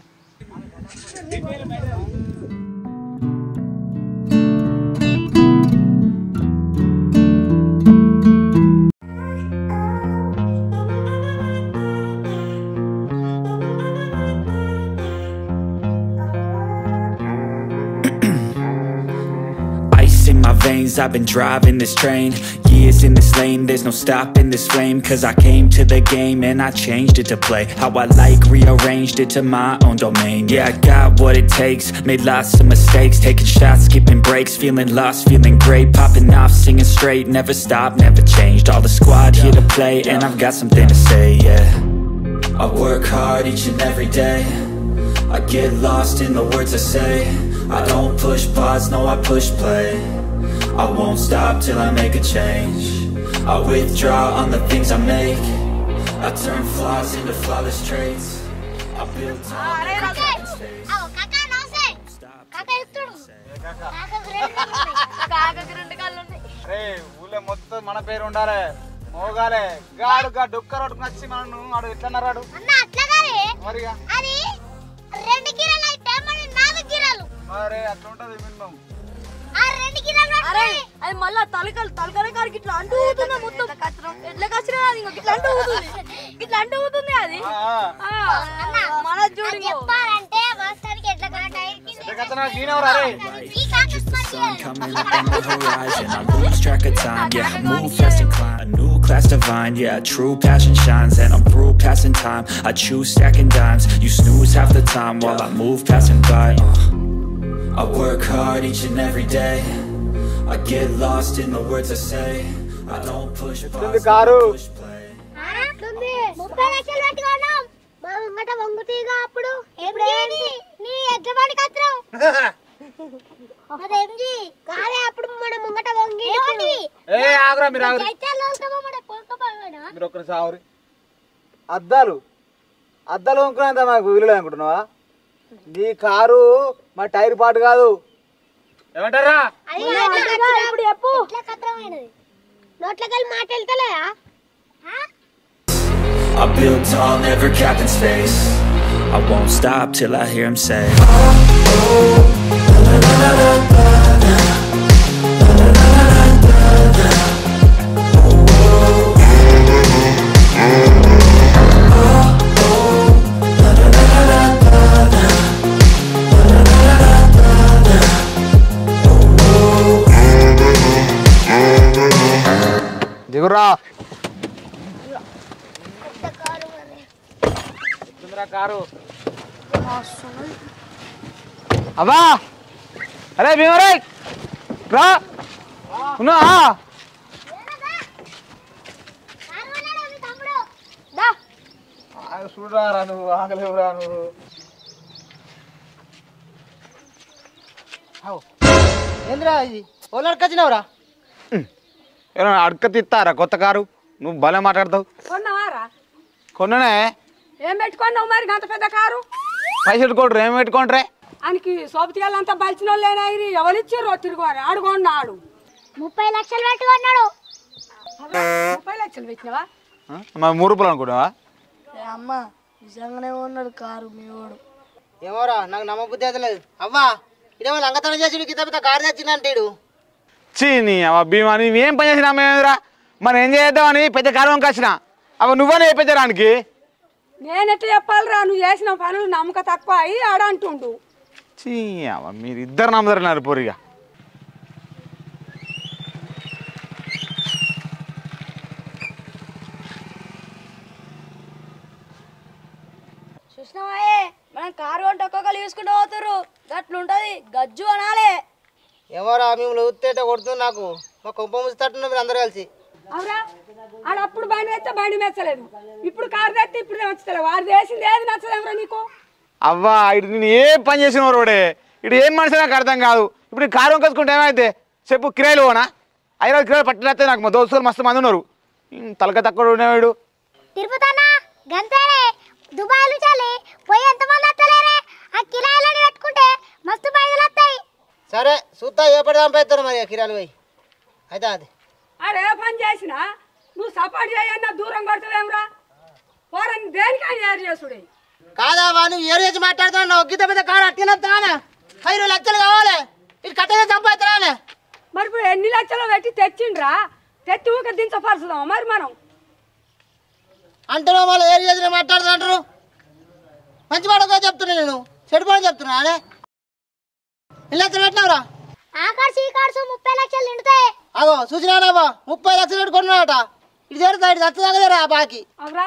things. I've been driving this train, years in this lane. There's no stopping this flame, cause I came to the game and I changed it to play how I like, rearranged it to my own domain. Yeah, I got what it takes, made lots of mistakes, taking shots, skipping breaks, feeling lost, feeling great, popping off, singing straight, never stopped, never changed. All the squad here to play, and I've got something to say, yeah. I work hard each and every day, I get lost in the words I say. I don't push pause, no I push play. I won't stop till I make a change. I withdraw on the things I make. I turn flaws into flawless traits. I build ఊళ్ళో మొత్తం మన పేరు ఉండాలి మోగాలే గాడు డొక్క రోడ్డుకు వచ్చి మనం ఆడు ఎట్లా రాడు మరిగా మరి అట్లా ఉంటది మినిమం అది మళ్ళా తలకల కాడికి ఇట్లా అంటూ ఊగుతుంది మొత్తం ఎట్లా కచ్చినా అది ఇట్లా అంటూ ఊగుతుంది ఇట్లా అంటూ ఊగుతుంది అది మన చూడు sun coming up on the horizon. I lose track of time, yeah, I move fast and climb. A new class divine, yeah, true passion shines. And I'm through passing time, I choose stacking dimes. You snooze half the time while I move passing by. I work hard each and every day, I get lost in the words I say. I don't push pause, I push play. అద్దాలు అద్దాలు కొనుక్కునేంత మాకు వీలు అనుకుంటున్నావా? నీ car మా tyre పాటు కాదు. ఏమంటారా? I build tall, never capped in space. I won't stop till I hear him say, దిగురా కారు. అబ్బా అరే భీమరే రా ఉన్నా చూడరా నువ్వు ఆగలేవురా నువ్వు. ఏంద్రా ఇది ఓలా అడకొచ్చినావురా? ఏమన్నా అడక తిత్తారా కొత్త కారు? నువ్వు భలే మాట్లాడతావు. కొన్నావారా? కొన్ననే. ఏం పెట్టుకున్నావు మరి గంత పెద్ద కారు? పైసలు కొట్రు ఏం పెట్టుకుంటారే? ఆయనకి సోపతికాయలంతా బలిచిన వాళ్ళేనా ఎవరు ఇచ్చారు తిరుగువారు ఆడుకున్నాడు. 30 లక్షలు పెట్టుకున్నాడు. 30 లక్షలు పెట్టినవా? మరి 3 రూపాయలు అనుకుంటావా? అమ్మ నిజంగానే ఉన్నాడు కారు మీ వాడు. ఏమోరా నాకు నమ్మబుద్ధి అవుతలేదు. అవ్వా ఇదేమో లంగతనం చేసి కింద పెద్ద కారు తెచ్చిందంటాడు. చీ నీ అవ్వ భీమా నువ్వేం పని చేసినా మేమేరా మరి ఏం చేద్దామని పెద్ద కారు వంకొచ్చిన అవ నువ్వనే పెద్దరానికి. నేను ఎట్లా చెప్పాలిరా నువ్వు చేసిన పనులు నమ్మక తక్కువ అయ్యి ఆడంటుండు. చీ అవ్వ మీరు ఇద్దరు నమ్మదన్నారు పోరిగా. చూసినావాయే మనం కారు వంట ఒక్కొక్కరు తీసుకుంటూ పోతుర్రు గట్లుంటది గజ్జు అనాలే. ఏమోరా మిమ్మల్ని ఊత్తేట కొడుతుంది నాకు. మా కొంప ముస్తట్టున్నాం మీరు అందరు కలిసి. అవురా ఆడప్పుడు బండి తెస్తే బండి మెచ్చలేదు, ఇప్పుడు కారు తెస్తే ఇప్పుడు నచ్చలేదు. వాడు చేసింది ఏది నచ్చలేమురా నీకు? అవ్వా ఇటు నేను ఏం పని చేసిన రోడే ఇటు ఏం మనిషి నాకు అర్థం కాదు. ఇప్పుడు ఈ కారు వంకొచ్చుకుంటే ఏమైతే చెప్పు కిరాయిలు పోనా? 5 కిరాయిలు పట్టినట్టే నాకు మా దోస్తులు మస్తు మంది ఉన్నారు. తలక తక్కువ ఉండేవాడు. తిరుపతన్నా గంతేనే దుబాయ్లు చాలి పోయి ఎంతమంది వస్తలేరే ఆ కిరాయిలని పెట్టుకుంటే మస్తు పైసలు వస్తాయి. సరే చూస్తా ఏ పడి చంపేస్తారు మరి కిరాలు పోయి అయితే అది. ఆడే పని చేసినా నువ్వు సపోర్ట్ చేయన్నా దూరం కొడతలేమురా? పోరని దేనికైనా ఏరు చేసుడే కాదా నువ్వు ఏరు చేసి మాట్లాడుతున్నావు. గీత పెద్ద కారు అట్టినస్తానే 5 లక్షలు కావాలి ఇది కట్టగా చంపేస్తానే. మరి ఇప్పుడు ఎన్ని లక్షలు పెట్టి తెచ్చిండ్రా? తెచ్చి ఊక దించపరుచుదాం మరి మనం అంటున్నావు. మళ్ళీ ఏరు చేసి మాట్లాడుతుంటారు. మంచి పడక చెప్తున్నా నేను చెడు పడ చెప్తున్నా అదే 2 లక్షలు పెట్టినావురా. ఆ కార్డ్స్ ఈ కార్డ్స్ 30 లక్షలు నిండుతాయి. అగో చూసినావా 30 లక్షలు పెట్టుకున్నాడట. ఇది చేరుతా ఇటు చచ్చదాగదేరా బాకి. అవురా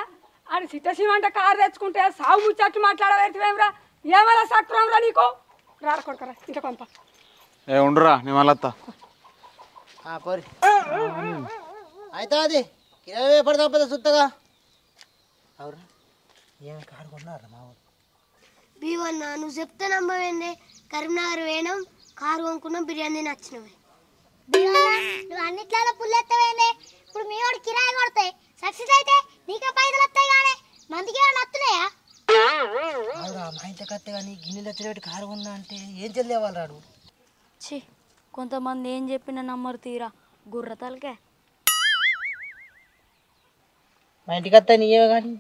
అని సిట్టసీమంట కారు తెచ్చుకుంటే సాగు ముచ్చట్లు మాట్లాడవేమరా ఏమైనా సక్రంరా నీకు రార కొడుకరా ఇంత కొంత ఉండరా నేను మళ్ళీ పోరి అయితే అది 20 పడతా సుత్తగా. అవురా ఏం కారు కొన్నారా మా ఊరు? బీవన్నా నువ్వు చెప్తే నమ్మవేంది? కరీంనగర్ వేణం కారు కొనుక్కున్నాం, బిర్యానీ నచ్చినవి. నువ్వు అన్నిట్లలో పుల్లెత్తవేంది? ఇప్పుడు మీ వాడు కిరాయి కొడతాయి, సక్సెస్ అయితే నీకే పైసలు వస్తాయి. కానీ మందికి ఏమైనా వస్తున్నాయా? మా ఇంటికి వస్తే కానీ గిన్నెలు ఎత్తులు కారు కొన్నా అంటే ఏం చెల్లేవాళ్ళు రాడు. ఛీ కొంతమంది ఏం చెప్పినా నమ్మరు తీరా గుర్రతలకే. మా ఇంటికి వస్తే నీయే కానీ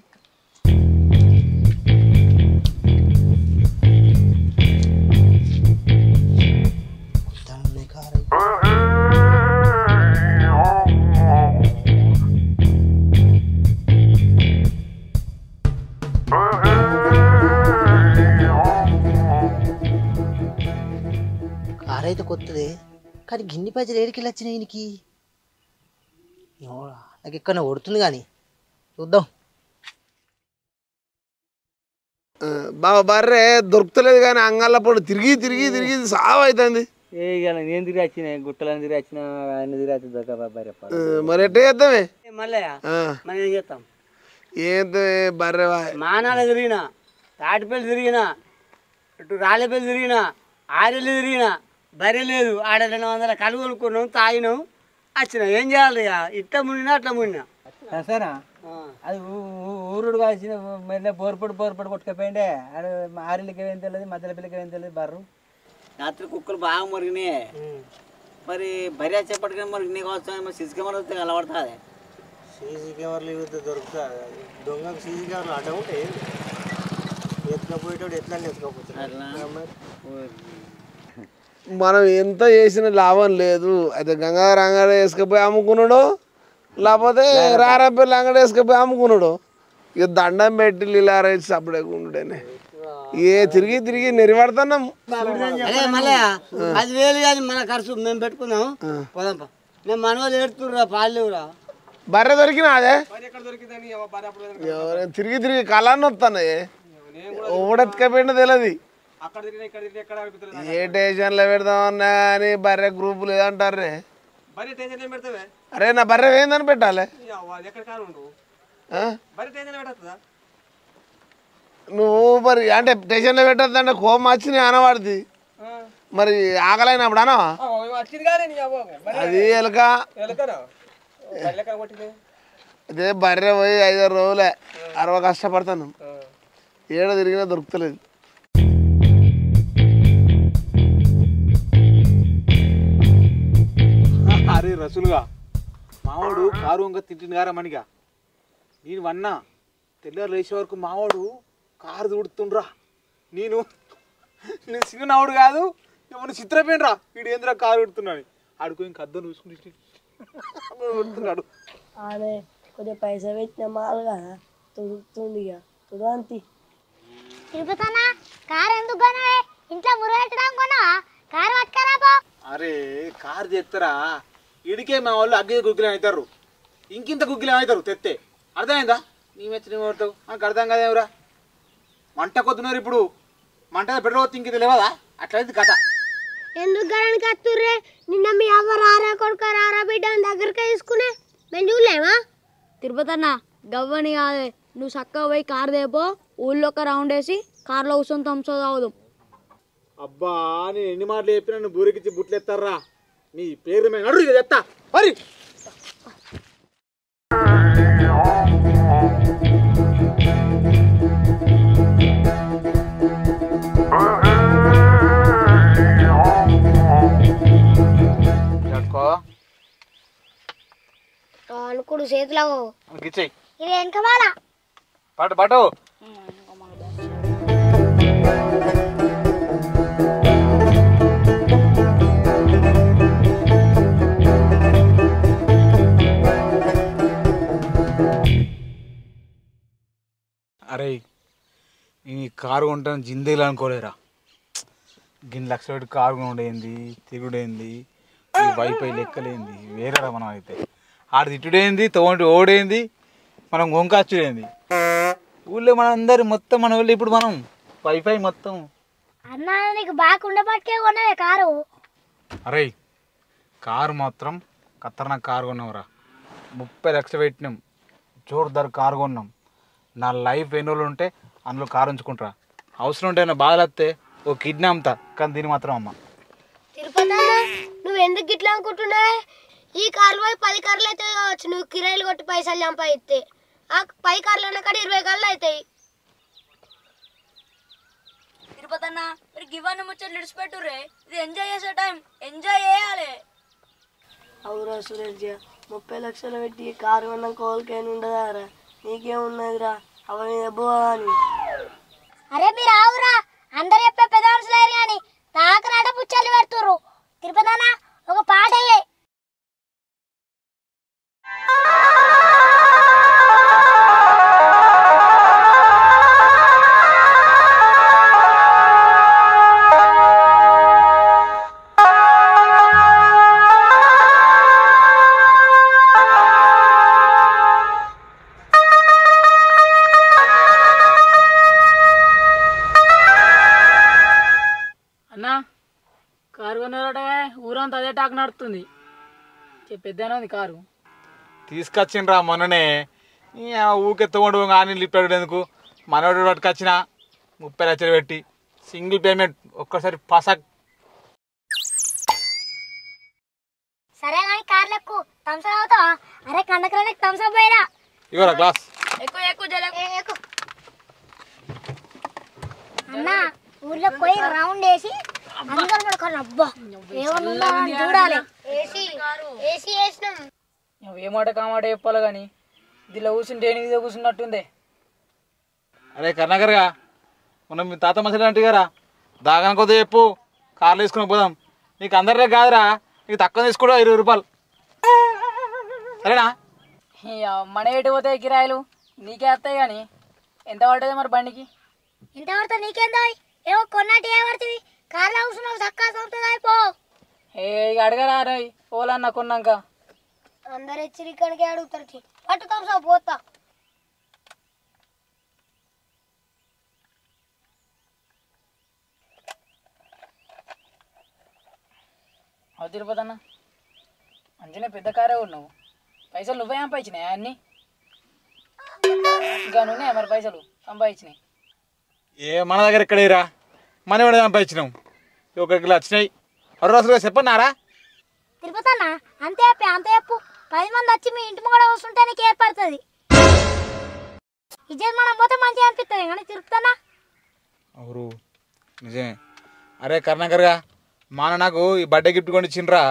కారు అయితే కొత్తది కానీ గిన్నె పైసలు ఏడికి వచ్చినాయి ఈయనకి. నాకు ఎక్కడ కొడుతుంది కానీ చూద్దాం. బాబా బర్రే దొరుకుతలేదు కానీ అంగళ్ళ పడు తిరిగి తిరిగి తిరిగి సావు అవుతుంది. నేను తిరిగి వచ్చిన గుట్టలని తిరిగి వచ్చిన ఆయన తిరిగి వచ్చింది. మరి ఎట్ట చేద్దామే మళ్ళీ మనం ఏం చేస్తాం? ఏం బర్రె మానాల తిరిగినా, తాటిపల్లి తిరిగినా, ఇటు రాళ్ళపల్లి తిరిగినా, ఆరెల్లి తిరిగినా బర్రె లేదు. ఆడ 200 కలుగు కొనుక్కున్నాం, తాగినాం, వచ్చినాం. ఏం చేయాలి? ఇట్లా మునినా అట్లా మునినా సరేనా? అది ఊరుడు కాల్చిన మళ్ళీ బోర్పడి కొట్టుకపోయిండే. అది ఆరిలకి ఏం తెలియదు, మధ్యలో పిల్లకి ఏం తెలియదు. బర్రు రాత్రి కుక్కలు బాగా మురిగినాయి. మరి బరి వచ్చేప్పటికీ మురిగినాయి కావచ్చు. మరి సీసీ కెమెరా వస్తే అలవడుతుంది. సీసీ కెమెరాలు దొరుకుతా దొంగకు సీసీ కెమెరాలు అడ్డం ఉంటాయి. ఎత్తుకపోయేటోడు ఎట్లా ఎత్తుకపోతాడు. మనం ఎంత చేసిన లాభం లేదు. అయితే గంగాధర అంగడి వేసుకపోయి అమ్ముకున్నాడు, లేకపోతే రారాపల్లి అంగడి వేసుకపోయి అమ్ముకున్నాడు. ఇక దండం పెట్టి లీలారేసి అప్పుడేకుండానే ఏ తిరిగి తిరిగి నెరిపడుతున్నాం. మళ్ళీ 10,000 కానీ మన ఖర్చు మేము పెట్టుకున్నాం. పోదాంపా. మేము మనవాళ్ళు ఏడుతుర్రా పాలేవురా. బర్రె దొరికినా అదే తిరిగి తిరిగి కళాన్ని వస్తున్నాయి. ఓడెత్తుకపోయిందో తెలియదు. ఏ టేషన్లో పెడదామన్నా కానీ బర్రె గ్రూప్ లేదంటారే. అరే నా బర్రె ఏందని పెట్టాలి? నువ్వు మరి అంటే స్టేషన్లో పెట్టద్దంటే కోపం వచ్చినాయి అనవాడిది. మరి ఆకలైనప్పుడు అనా అది ఎలక. అదే బర్రె పోయి 5-6 రోజులే 60 కష్టపడతాను. ఏడ తిరిగినా దొరుకుతలేదు. అరే రసులుగా మావాడు కారు వంక తింటుంది గారా మనిగా. నేను వన్నా తెల్లారు లేచే వరకు మావాడు కారు దూడుతుండ్రా. నేను సిగ్గునవుడు కాదు, ఏమన్నా చిత్రపోయినరా వీడు ఏంద్రా కారు పెడుతున్నాడు. ఆడుకో ఇంక అద్దం చూసుకుంటున్నాడు. అదే కొద్దిగా పైసా పెట్టిన మాలు కదా తుడుతుంది. ఇక తుడంతి తిరుపతన్నా కారు ఎందుకు కొనవే? ఇంట్లో మురగట్టడం కొనవా? కారు పట్టుకరాపో. అరే కారు తెస్తారా ఇడికే మా వాళ్ళు అగ్గే గుగ్గిలం అవుతారు. ఇంకింత గుగ్గిలం అవుతారు తెత్తే. అర్థమైందా? నీ మెచ్చిన కొడతావు నాకు అర్థం కదేమరా. మంట కొద్దున్నారు ఇప్పుడు. మంట పెట్రోల్ ఇంక తెలియదా? అట్లయితే కథ. ఎందుకు గడానికి వస్తుర్రే? నిన్న మీ అవ్వ రారా కొడుక రారా బిడ్డ దగ్గరకే తీసుకునే మేము చూడలేమా? తిరుపతి అన్న గవ్వని కాదే, నువ్వు చక్కగా పోయి కారు దేపో, ఊళ్ళో ఒక రౌండ్ వేసి కార్లో కూర్చొని తంసో తాగుదాం. అబ్బా నేను ఎన్ని మాటలు చెప్పినా నువ్వు బూరెకిచ్చి బుట్లు ఎత్తారా? నీ పేరు మేము అడుగు ఇక ఎత్తా మరి. అనుకుడు చేతిలో ఇచ్చేయి. ఇది వెనక వాళ్ళ పాటు పాటు అరే ఈ కారు కొంటాను జిందేలు అనుకోలేరా. గిన్ని లక్షల పెట్టి కారు ఉండేంది తిరుగుడేంది ఈ వైఫై లెక్కలేంది వేరే మనం అయితే ఆడ తిట్టుడేంది తోటి ఓడేంది మనం గొంకాచుడేంది ఊళ్ళో మన అందరు మొత్తం మన ఊళ్ళో ఇప్పుడు మనం వైఫై మొత్తం. అన్న నీకు బాగా ఉండబట్టే కొన్నావే కారు. అరే కారు మాత్రం ఖతర్నాక్ కారు కొన్నావురా. 30 లక్షలు పెట్టినాం, జోర్దార్ కారు కొన్నాం. నా లైఫ్ ఎన్ని రోజులు ఉంటే అందులో కారు ఉంచుకుంటారా. అవసరం ఉంటే నా బాధలు వస్తే ఓ కిడ్నీ అమ్ముతా, కానీ దీని మాత్రం అమ్మ. తిరుపతి నువ్వు ఎందుకు ఇట్లా అనుకుంటున్నావే? ఈ కార్లు పోయి 10 కార్లు అయితే కావచ్చు. నువ్వు కిరాయిలు కొట్టి పైసలు సంపాదిస్తే ఆ 10 కార్లు అన్న కాడ 20 కార్లు అవుతాయి. తిరుపతి అన్న మీరు గివన్నీ ముచ్చట్లు విడిచిపెట్టుర్రే. ఇది ఎంజాయ్ చేసే టైం, ఎంజాయ్ చేయాలి. అవురా సురేష్, 30 లక్షలు పెట్టి కారు కొన్న కోరికైనా ఉండదారా? నీకేమున్నదిరా అవ మీద పోవాలని. అరే మీరు ఆవురా, అందరు చెప్పే పెద్ద మనుషులు కానీ తాకరాట పుచ్చలు పెడుతుర్రు. తిరుపతి అన్న ఒక పాట అయ్యే. కారు కొన్నారట, ఊరంతా అదే టాక్ నడుతుంది. పెద్దనే ఉంది కారు. తీసుకొచ్చిండ్రా మొన్ననే. ఊకెత్తకుండా కానీ లిఫ్ట్ అడిగేందుకు మనోడు పట్టుకొచ్చిన 30 లక్షలు పెట్టి సింగిల్ పేమెంట్ ఒక్కసారి పసక్. సరే కానీ కార్లు ఎక్కువ థమ్స్అప్ అవుతావా? అరే కండక్టర్ థమ్స్అప్ పోయిరా. ఇవ్వరా గ్లాస్. అన్న ఊర్లో పోయి రౌండ్ వేసి అందరూ పడుకోండి. అబ్బా ఏమన్నా చూడాలి. ఏసీ వేసినాం. ఏ మాట కామాట చెప్పాలి కానీ దీనిలో కూర్చుంటే ఏనిమిది కూర్చున్నట్టుందే. అరే కర్ణాకర్గా మనం మీ తాత మసలు అంటే కదా దాగాని కొద్దిగా చెప్పు, కార్లు వేసుకుని పోదాం. నీకు అందరిలో కాదురా, నీకు తక్కువ తీసుకోవడం 20 రూపాయలు సరేనా? మన ఎటు పోతాయి కిరాయిలు, నీకే వస్తాయి కానీ ఎంత పడుతుంది మరి బండికి? ఎంత పడుతుంది నీకేందో? ఏమో కొన్నట్టు ఏ పడుతుంది? కార్లో కూర్చున్నావు చక్కా సొంతది అయిపో. ఇక అడగరా రాయ్ పోలన్నా కొన్నాక. అందరు హెచ్చరికడికే అడుగుతారు. పట్టుతాం సార్ పోతా. అవు తిరుపతి అన్న, అంజనే పెద్ద కారే ఉన్నావు. పైసలు నువ్వే సంపాదించినాయి అన్నీ? ఇంకా నువ్వునే మరి పైసలు సంపాదించినాయి? మన దగ్గర ఎక్కడేరా, మన కూడా సంపాదించినాం. 1 కిలో వచ్చినాయి. 6 రోజులుగా చెప్పన్నారా? తిరుపతి అన్న అంతే చెప్పి అంతే చెప్పు. 10 మంది వచ్చి మీ ఇంటి కూడా వస్తుంటే నీకు ఏర్పడుతుంది. ఇజ్జత్ మనం పోతే మంచిగా అనిపిస్తుంది కానీ తిరుపతి అన్న. అవురు నిజమే. అరే కర్ణాకర్గా మా నాకు ఈ బర్త్డే గిఫ్ట్ కొని ఇచ్చిండ్రా.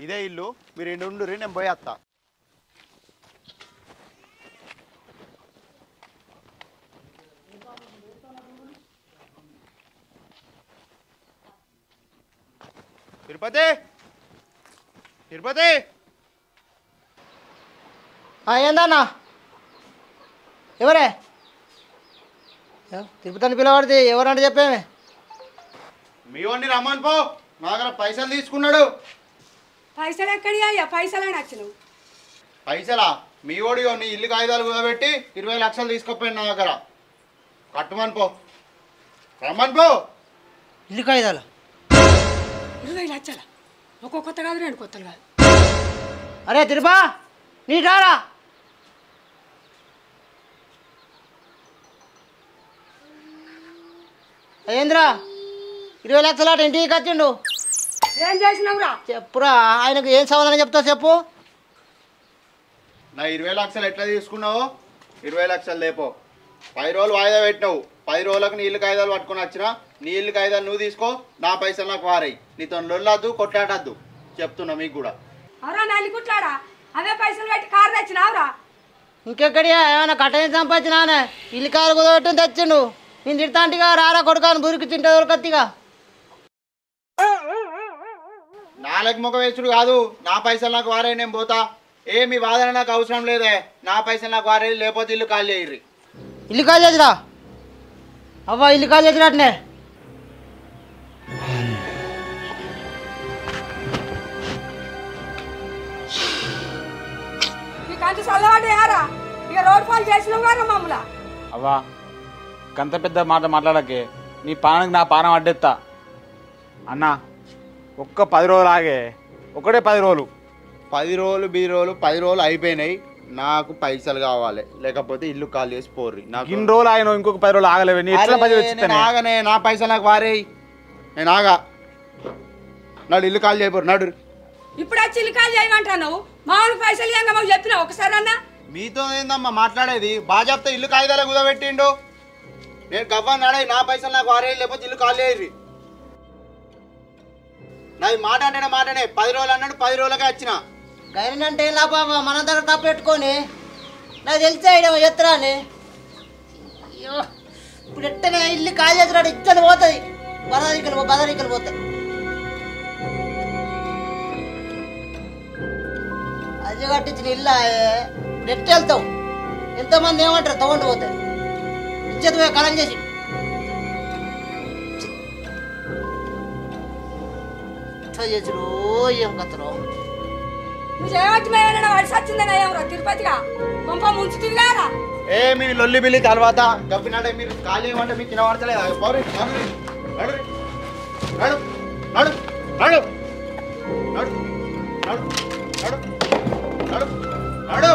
ఇదే ఇల్లు, మీరు ఇంటి ఉండుర్రి, నేను పోయి వస్తా. తిరుపతి తిరుపతి ఏందన్నా? ఎవరే? తిరుపతిని పిలవడితే ఎవరంటే చెప్పేమే. మీ వాడిని రమ్మని పో, నా దగ్గర పైసలు తీసుకున్నాడు. పైసలు ఎక్కడి అయ్యా? పైసలు నచ్చినవు పైసలా? మీ ఓడి నీ ఇల్లు కాగితాలు కూడబెట్టి 20 లక్షలు తీసుకుపోయింది నా దగ్గర. కట్టమని పో, రమ్మని పో. ఇల్లు కాగితాలు 20 లక్షల? ఒక్కో కొత్త కాదు, 2 కొత్తలు కాదు. అరే తిరుపా నీటారా ఏంద్రా 20 లక్షల ఇంటికి వచ్చిండు. ఏం చేసినావురా? చెప్పురా, ఆయనకు ఏం సమాధానం చెప్తావు చెప్పు. నా 20 లక్షలు ఎట్లా తీసుకున్నావు? 20 లక్షలు లేపో. 10 రోజులు వాయిదా పెట్టినావు. 10 రోజులకు నీ ఇల్లు కాగితాలు పట్టుకొని వచ్చినా నీ ఇల్లు కాగితాలు నువ్వు తీసుకో, నా పైసలు నాకు వారాయి. నీతో లొల్లద్దు, కొట్లాడద్దు చెప్తున్నా మీకు కూడా. అవరా నల్లి కుట్లాడా, అవే పైసలు పెట్టి కారు తెచ్చినావురా? ఇంకెక్కడియా ఏమైనా కట్టని సంపాదించినానే? ఇల్లు కారు కుదరటం తెచ్చిండు. నేను తిడతాంటిగా రారా కొడుకాను బురికి తింటే దొరకత్తిగా. నాలుగు ముఖ వేసుడు కాదు, నా పైసలు నాకు వారాయి, నేను పోతా. మీ వాదన నాకు అవసరం లేదే. నా పైసలు నాకు వారాయి, లేకపోతే ఇల్లు ఖాళీ చేయర్రి. ఇల్లు కాల్ చేసిరా అవ్వ, ఇల్లు కాల్ చేసినట్నే. కంటి చల్లవాడేయారా? ఇక రోడ్ పాలు చేసినావు గారా మమ్మల్ని. అవ్వా గంత పెద్ద మాట మాట్లాడకే, నీ పానానికి నా పానం అడ్డెత్తా. అన్న ఒక్క 10 రోజులు ఆగే, ఒకటే 10 రోజులు. 10 రోజులు 10 రోజులు అయిపోయినాయి. నాకు పైసలు కావాలి, లేకపోతే ఇల్లు ఖాళీ చేసి పోర్రి. నాకు ఇన్ని రోజులు ఆయన ఇంకొక 10 రోజులు ఆగలేవు. నీ ఎట్లా 10 వచ్చిస్తానే? ఆగనే, నా పైసలు నాకు వారేయి, నేను ఆగా. నాడు ఇల్లు ఖాళీ చేయబోరు నాడు. ఇప్పుడు వచ్చి ఇల్లు కాల్ చేయమంటావు? మామూలు పైసలు ఇవ్వంగా మాకు చెప్పినావు ఒకసారి అన్నా? మీతో ఏందమ్మా మాట్లాడేది? బాగా చెప్తే ఇల్లు కాగితాలు కుదబెట్టిండు. నేను గవ్వని నాడే, నా పైసలు నాకు వారేయి, లేకపోతే ఇల్లు ఖాళీ చేయర్రి. నాది మాట అంటేనే మాటనే. 10 రోజులు అన్నాడు, 10 రోజులకే వచ్చిన. గైరన్ అంటే ఏం లాభం? మన దగ్గర కప్పు పెట్టుకొని నాకు తెలిసే ఎత్తరా అని. అయ్యో, ఇప్పుడు ఎట్టనే ఇల్లు కాల్ చేసినాడు, ఇచ్చని పోతుంది. బదరికలు పోతాయి. అది కట్టించిన ఇల్లు ఇప్పుడు ఎట్టు వెళ్తావు? ఎంతమంది ఏమంటారు తಗೊಂಡು పోతే ఇచ్చేది పోయి కలం చేసి. చేసుడు ఏం కథలో నువ్వు చేయబట్టి మేమైనా వడిసి వచ్చిందని ఏమరా తిరుపతిగా కొంప ముంచు తిరిగారా? మీ లొల్లి బిల్లి తర్వాత గబ్బినాడే మీరు ఖాళీ చేయమంటే మీకు తినబడతలేదు. పౌరి నడు నడు నడు నడు నడు నడు నడు నడు నడు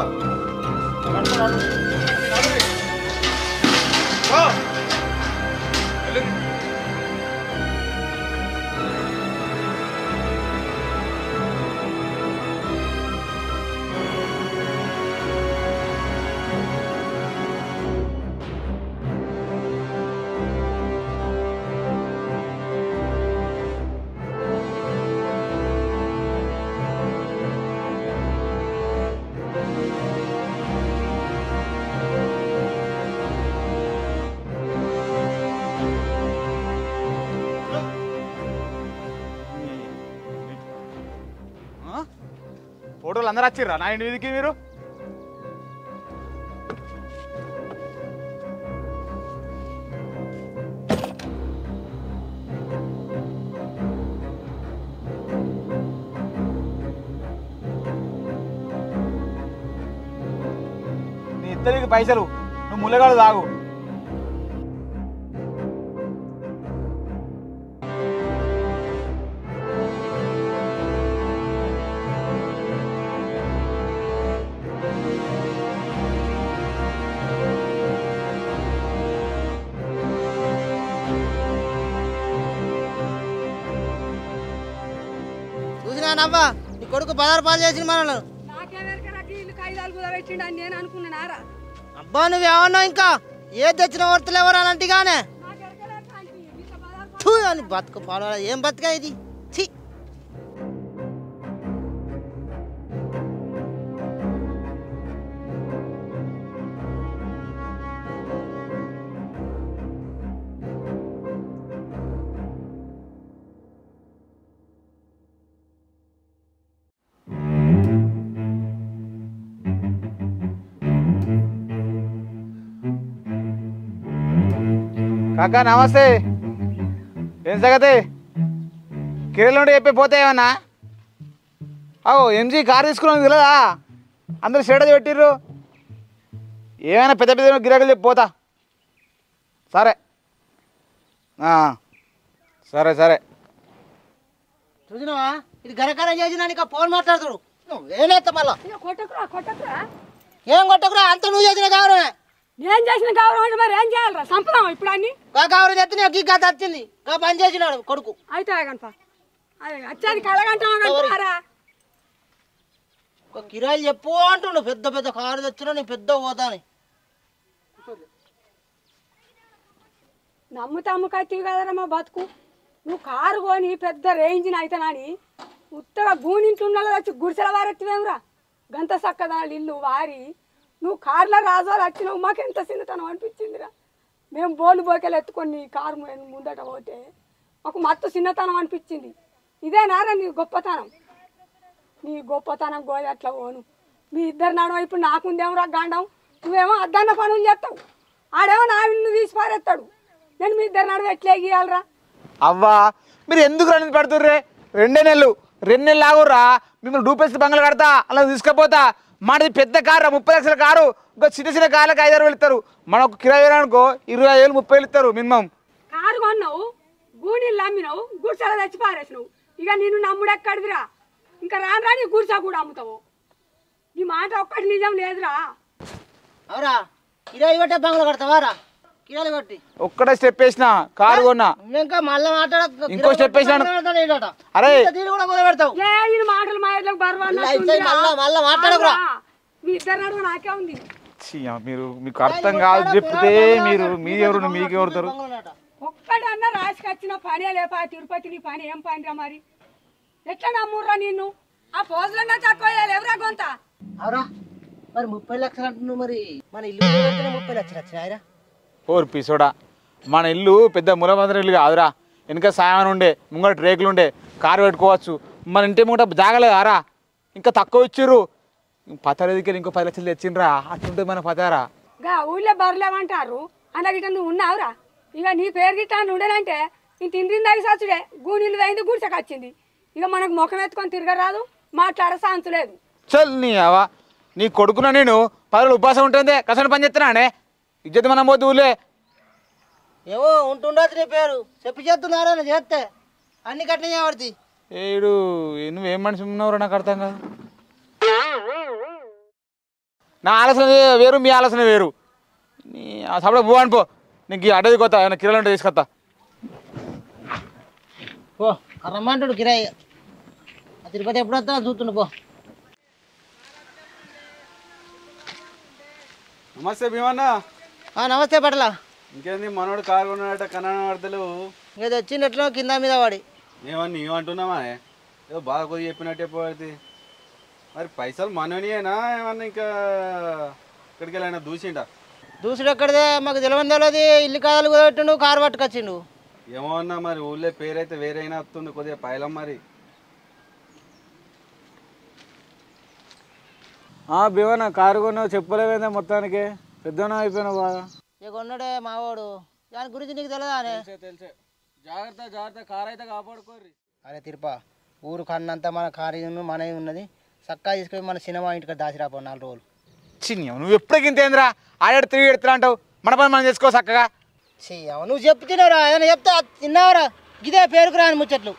ఫోటోలు అందరూ వచ్చిర్రా నా ఇంటి మీదకి? మీరు నీ ఇద్దరికి పైసలు, నువ్వు ముల్లగాడు తాగు. చూసినానవ్వా, నీ కొడుకు 16 పాలు చేసిన మనల్ని. ఇల్లు కాగితాలు కుదబెట్టిండు అని నేను అనుకున్నానారా? అబ్బా నువ్వేమన్నా ఇంకా ఏ తెచ్చిన వర్తలు ఎవరు అని అంటిగానే అని బతుకు పాలు. ఏం బతుకా ఇది? ఛీ, కాకా నమస్తే. ఏం సంగతి? కిరణ్ నుండి చెప్పి పోతే ఏమన్నా? ఎంజీ కారు తీసుకున్నాను తెలియదా? అందరూ స్టేటస్ పెట్టిర్రు. ఏమైనా పెద్ద పెద్ద గిరాకులు చెప్పి పోతా. సరే సరే సరే. చూసినావా ఇది గరకరం చేసిన ఫోన్ మాట్లాడుతాడు. ఏనేస్తా మళ్ళా కొట్టకురా ఏం కొట్టకురా అంత నువ్వు చేసిన గౌరవమే నేను చేసిన గౌరవం అంటే మరి ఏం చేయాలరా సంపదాం ఇప్పుడు అన్ని గౌరవం చేస్తే నీకు గత వచ్చింది పని చేసినాడు కొడుకు అయితే కనుక వచ్చేది కలగంటారా కిరాయిలు చెప్పు అంటుండు పెద్ద పెద్ద కారు తెచ్చినా నేను పెద్ద పోతాను నమ్ముతమ్ముకత్తివి కదరా మా బతుకు నువ్వు కారు కొని పెద్ద రేంజ్ని అయితేనని ఉత్తగా గూనింట్లో వచ్చి గుడిసెల వారెత్తివేమరా గంత చక్కదాని ఇల్లు వారి నువ్వు కార్లో రాజోలు వచ్చినావు మాకు ఎంత చిన్నతనం అనిపించిందిరా మేము బోలు బోకెలు ఎత్తుకొని కారు ముందట పోతే మాకు మత్తు చిన్నతనం అనిపించింది ఇదేనారా నీ గొప్పతనం గోయి అట్లా పోను మీ ఇద్దరు నడవ ఇప్పుడు నాకుందేమరా గాండం నువ్వేమో అద్దన్న పనులు చేస్తావు ఆడేమో నా ఇల్లు తీసి పారేస్తాడు నేను మీ ఇద్దరు నడవ ఎట్లా గీయాలరా అవ్వా మీరు ఎందుకు రండి పెడుతుర్రే 2 నెలలు 2 నెలలు ఆగుర్రా మిమ్మల్ని డూపేసి బంగ్లా కడతా అలా తీసుకుపోతా మనది పెద్ద కారు 30 లక్షల కారు ఇంకా చిన్న చిన్న కార్లకు 5-6 వేలు ఇస్తారు మనకు కిరాయి అనుకో 25,000 30,000 ఇస్తారు మినిమం కారు కొన్నావు గూనీళ్ళు అమ్మినావు గుడిసెల తెచ్చి పారేసినావు ఇక నిన్ను నమ్ముడెక్కడిదిరా ఇంకా రాని గుడిసా కూడా అమ్ముతావు నీ మాట ఒక్కటి నిజం లేదురా అవరా కిరాయి కొట్టే బంగ్లా కడతావారా కిరాయి కొట్టి ఒక్కడే స్టెప్ వేసిన కారు కొన్నా ఇంకా మళ్ళీ ఇంకో స్టెప్ వేసినాను అరే మాటలు మా ఇళ్ళకి మళ్ళీ మాట్లాడకురా మీ ఇద్దరు నడువ నాకే ఉంది మీరు మీకు అర్థం కాదు చెప్తే మీరు మీరెవరు మీకు ఎవరుతారు ఒక్కడన్నా రాసుకొచ్చిన పనే లేపా తిరుపతి నీ పని ఏం పనిరా మరి ఎట్లా నమ్ముర్రా నిన్ను ఆ పోజులన్నా తక్కువ ఎవరా కొంత అవరా మరి 30 లక్షలు అంటున్నావు మరి మన ఇల్లు 30 లక్షలు వచ్చినాయరా ఓర్ పిసోడా మన ఇల్లు పెద్ద మూలమంత్రి ఇల్లు కాదురా వెనక సామాన్ ఉండే ముంగట రేకులు ఉండే కారు పెట్టుకోవచ్చు మన ఇంటి ముంగట జాగలేదారా ఇంకా తక్కువ ఇచ్చిర్రు పతారేదికి ఇంకో 10 లక్షలు తెచ్చిండ్రా అట్లుంటే మన పతారా ఊళ్ళో బర్లేమంటారు అన్న గిట్ట నువ్వు ఉన్నావురా ఇక నీ పేరు గిట్ట ఉండనంటే నేను తిండింది అవి సచ్చుడే గూనీళ్ళు అయింది గుడిసెకొచ్చింది ఇక మనకు ముఖం ఎత్తుకొని తిరగరాదు మాట్లాడే సాంతు లేదు చల్ నీ అవా నీ కొడుకున నేను 10 రోజులు ఉపవాసం ఉంటుంది కసన పని చేస్తున్నానే ఇజ్జత్ మనం పోతే ఊళ్ళే ఏమో ఉంటుండదు నీ పేరు చెప్పి చేస్తున్నారా చేస్తే అన్ని కట్టిన చేయబడుతుంది ఏడు నువ్వేం మనిషి ఉన్నావురా నాకు అర్థం కాదు నా ఆలోచన వేరు మీ ఆలోచన వేరు నీ సపడ పో అనిపో నీకు అడ్డది కొత్త ఏమైనా కిరాలు ఉంటే తీసుకొస్తా పో రమ్మంటాడు కిరాయి తిరుపతి ఎప్పుడు వస్తా చూస్తుండు పో నమస్తే భీమన్న నమస్తే పట్ల ఇంకేంది మనోడు కారు కొన్నాడట కన్నా వార్తలు ఇంకా తెచ్చినట్లు కింద మీద వాడి ఏమన్నా ఏమంటున్నామా ఏదో బాగా కొద్దిగా చెప్పినట్టే పోయింది మరి పైసలు మనోనియేనా ఏమన్నా ఇంకా ఇక్కడికి వెళ్ళినా దూసిండా దూసుడు ఎక్కడిదే మాకు తెలియదు ఇల్లు కాదాలు కుదబెట్టిండు కారు పట్టుకొచ్చిండు ఏమో అన్నా మరి ఊళ్ళో పేరైతే వేరైనా వస్తుంది కొద్దిగా పైలం మరి భీమన్న కారు కొన్నావు చెప్పలేవేందా మొత్తానికి పెద్దనా అయిపోయినావు బాగా ఇక కొన్నాడే మావాడు దాని గురించి నీకు తెలియదా తెలుసే జాగ్రత్త కారు అయితే కాపాడుకోర్రి అరే తిరుపా ఊరు కన్నంతా మన కారు మనవి ఉన్నది చక్కగా తీసుకొని మన సినిమా ఇంటికి దాచిరాపో 4 రోజులు చిన్న నువ్వు ఎప్పుడు ఇంతేంద్రా ఆడాడు 3 ఎడుతున్నా అంటావు మన పని మనం చేసుకో చక్కగా చెయ్యవు నువ్వు చెప్తున్నావురా ఏమైనా చెప్తా తిన్నావురా ఇదే పేరుకు రాని ముచ్చట్లు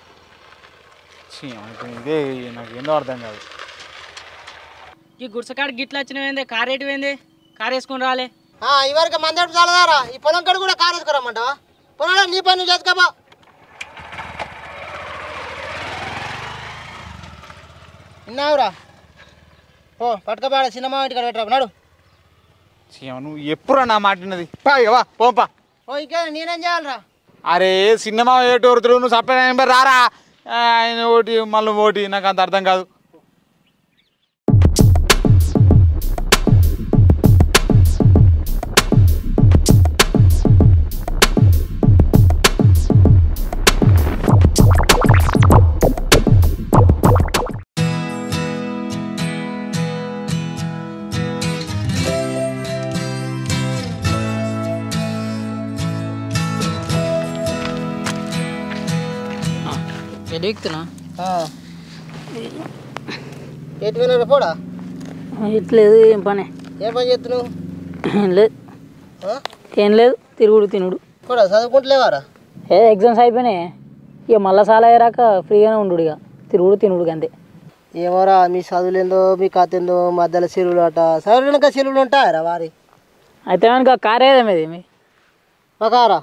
ఇదే నాకు ఏందో అర్థం కాదు ఈ గుడిసెకాడ గిట్ల వచ్చినవేంది కారు ఎటువైంది కారు వేసుకొని రాలే ఇవరకు మందడు చాలదారా ఈ పొలం కాడ కూడా కారు వేసుకురమ్మంటావా పొలం నీ పని నువ్వు చేసుకోబా విన్నావురా ఓ పట్టుకపోడ సినిమా ఇంటికి పెట్టరా నాడు నువ్వు ఎప్పుడు నా మాటినది పావా పోంపా ఓ ఇంకా నేనేం చేయాలరా అరే సినిమా ఏటు వరుతుడు నువ్వు సప్లై నెంబర్ రారా ఆయన ఓటి మళ్ళీ ఓటి నాకు అంత అర్థం కాదు ఎడుగుతున్నా ఎటు పోడా ఇట్లేదు ఏం పని ఏం పని చేస్తున్నావు ఏం లేదు తిరుగుడు తినుడు కూడా చదువుకుంటలేవారా ఎగ్జామ్స్ అయిపోయినాయి ఇక మళ్ళా సాల అయ్యాక ఫ్రీగానే ఉండు ఇక తిరుగుడు తినుడు అంతే ఏమోరా మీ చదువులేందో మీ కథ ఏందో మధ్యలో చెరువులు అట చదువులు చెరువులు ఉంటాయరా వారి అయితే కనుక కార్ ఏదా మీది మా కారా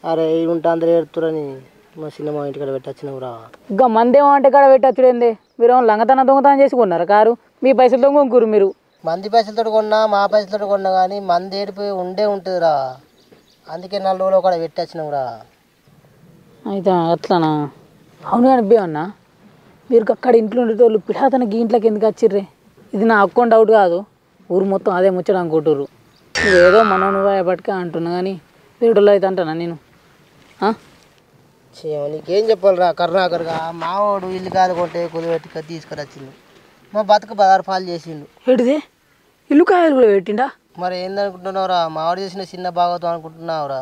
అరే ఉంటా అందరూ ఏడుతురని మా చిన్న మా ఇంటికాడ పెట్టొచ్చినవురా ఇంకా మందేమో అంటే కాడ పెట్టచ్చుడేంది మీరు లంగతనం దొంగతనం చేసుకున్నారా కారు మీ పైసలు దొంగకురు మీరు మంది పైసలతో కొన్నా మా పైసలతో కొన్నా కానీ మంది ఏడిపోయి ఉండే ఉంటుందిరా అందుకే 4 రోజులు ఒకడ పెట్టొచ్చినవురా అయితే అట్లానా అవును అనిపించన్నా మీరు అక్కడ ఇంట్లో ఉండేటోళ్ళు పిడాతనకి ఇంట్లోకి ఎందుకు వచ్చిర్రే ఇది నా అకౌంట్ అవుట్ కాదు ఊరు మొత్తం అదే ముచ్చడం అనుకుంటుర్రు ఏదో మనం పట్టుక అంటున్నా కానీ వీడియోలో అయితే అంటానా నేను నీకేం చెప్పాలిరా కరుణాకర్గా మావాడు ఇల్లు కాదు కొంటే కుదిపెట్టుక తీసుకురచ్చిండు మా బతుకు 16 పాలు చేసిండు ఏంటిది ఇల్లు కాయలు కూడా పెట్టిండా మరి ఏందనుకుంటున్నావురా మావాడు చేసిన చిన్న భాగవతం అనుకుంటున్నావురా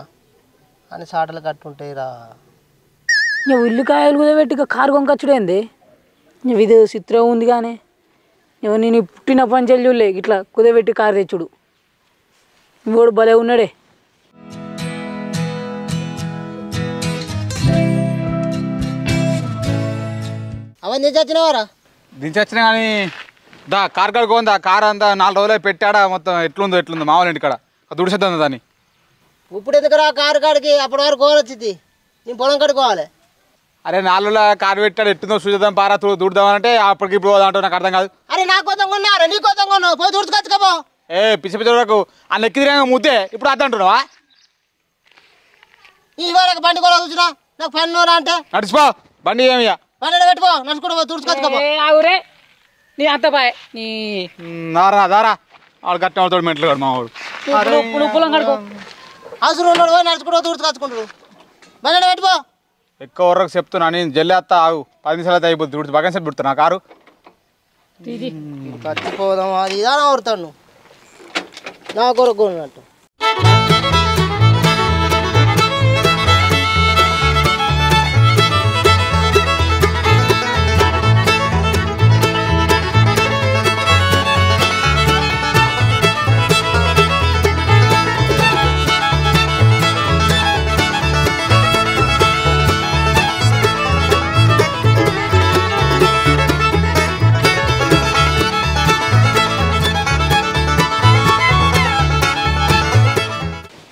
అని సాటలు కట్టుంటాయిరా నువ్వు ఇల్లు కాయలు కూడా పెట్టి కారు కొనుకొచ్చుడేంది నువ్వు ఇది చిత్రం ఉంది కానీ నువ్వు నేను పుట్టిన పంచల్యులే ఇట్లా కుదబెట్టి కారు తెచ్చుడు నువ్వు భలే ఉన్నాడే అవన్నీ దించొచ్చినవారా దించొచ్చినా కానీ దా కార్ కడుకోందా కార్ అంతా 4 రోజులే పెట్టాడా మొత్తం ఎట్లుందో మామూలు ఇంటికాడ దుడిసేద్దా దాన్ని ఇప్పుడు ఎందుకురా కారు కాడికి అప్పటి వరకు కోరు వచ్చింది నేను పొలం కడుకోవాలి అరే 4 రోజుల కారు పెట్టాడు ఎట్టుందో చూద్దాం పారా దుడుదామంటే అప్పటికి ఇప్పుడు పోదాం నాకు అర్థం కాదు అరే నా కోసం కొన్నారా నీ కోసం కొన్నావు పోయి దుడుచుకొచ్చుకోపో పిచ్చి పిచ్చకు ఆ నెక్కి తిరిగా ముద్దే ఇప్పుడు అర్థం అంటున్నావా ఈ వరకు బండి కూడా చూసినా నాకు పని అంటే నడిచిపో బండి ఏమియా బండి పెట్టుకో నడుచుకుంటూ పోయి దుడుచుకొచ్చుకోపో ఆవురే నీ అంత బాయ్ నీ దారా వాడు కట్టిన వాడుతాడు మెంటలు కాడు మా వాడు పొలం కడుకో అవసరం ఉన్నాడు పోయి నడుచుకుంటూ దుడుచుకొచ్చుకుంటారు బండి పెట్టుకో ఎక్కువ వరకు చెప్తున్నా నేను జల్లేస్తా ఆగు 10 నిమిషాలు అయితే అయిపోతుంది దుడుచు బాగా సేపు పెడుతున్నా కారు కచ్చిపోదాం అది ఇదాన అవుతాడు నువ్వు నా కొరకు కొన్నట్టు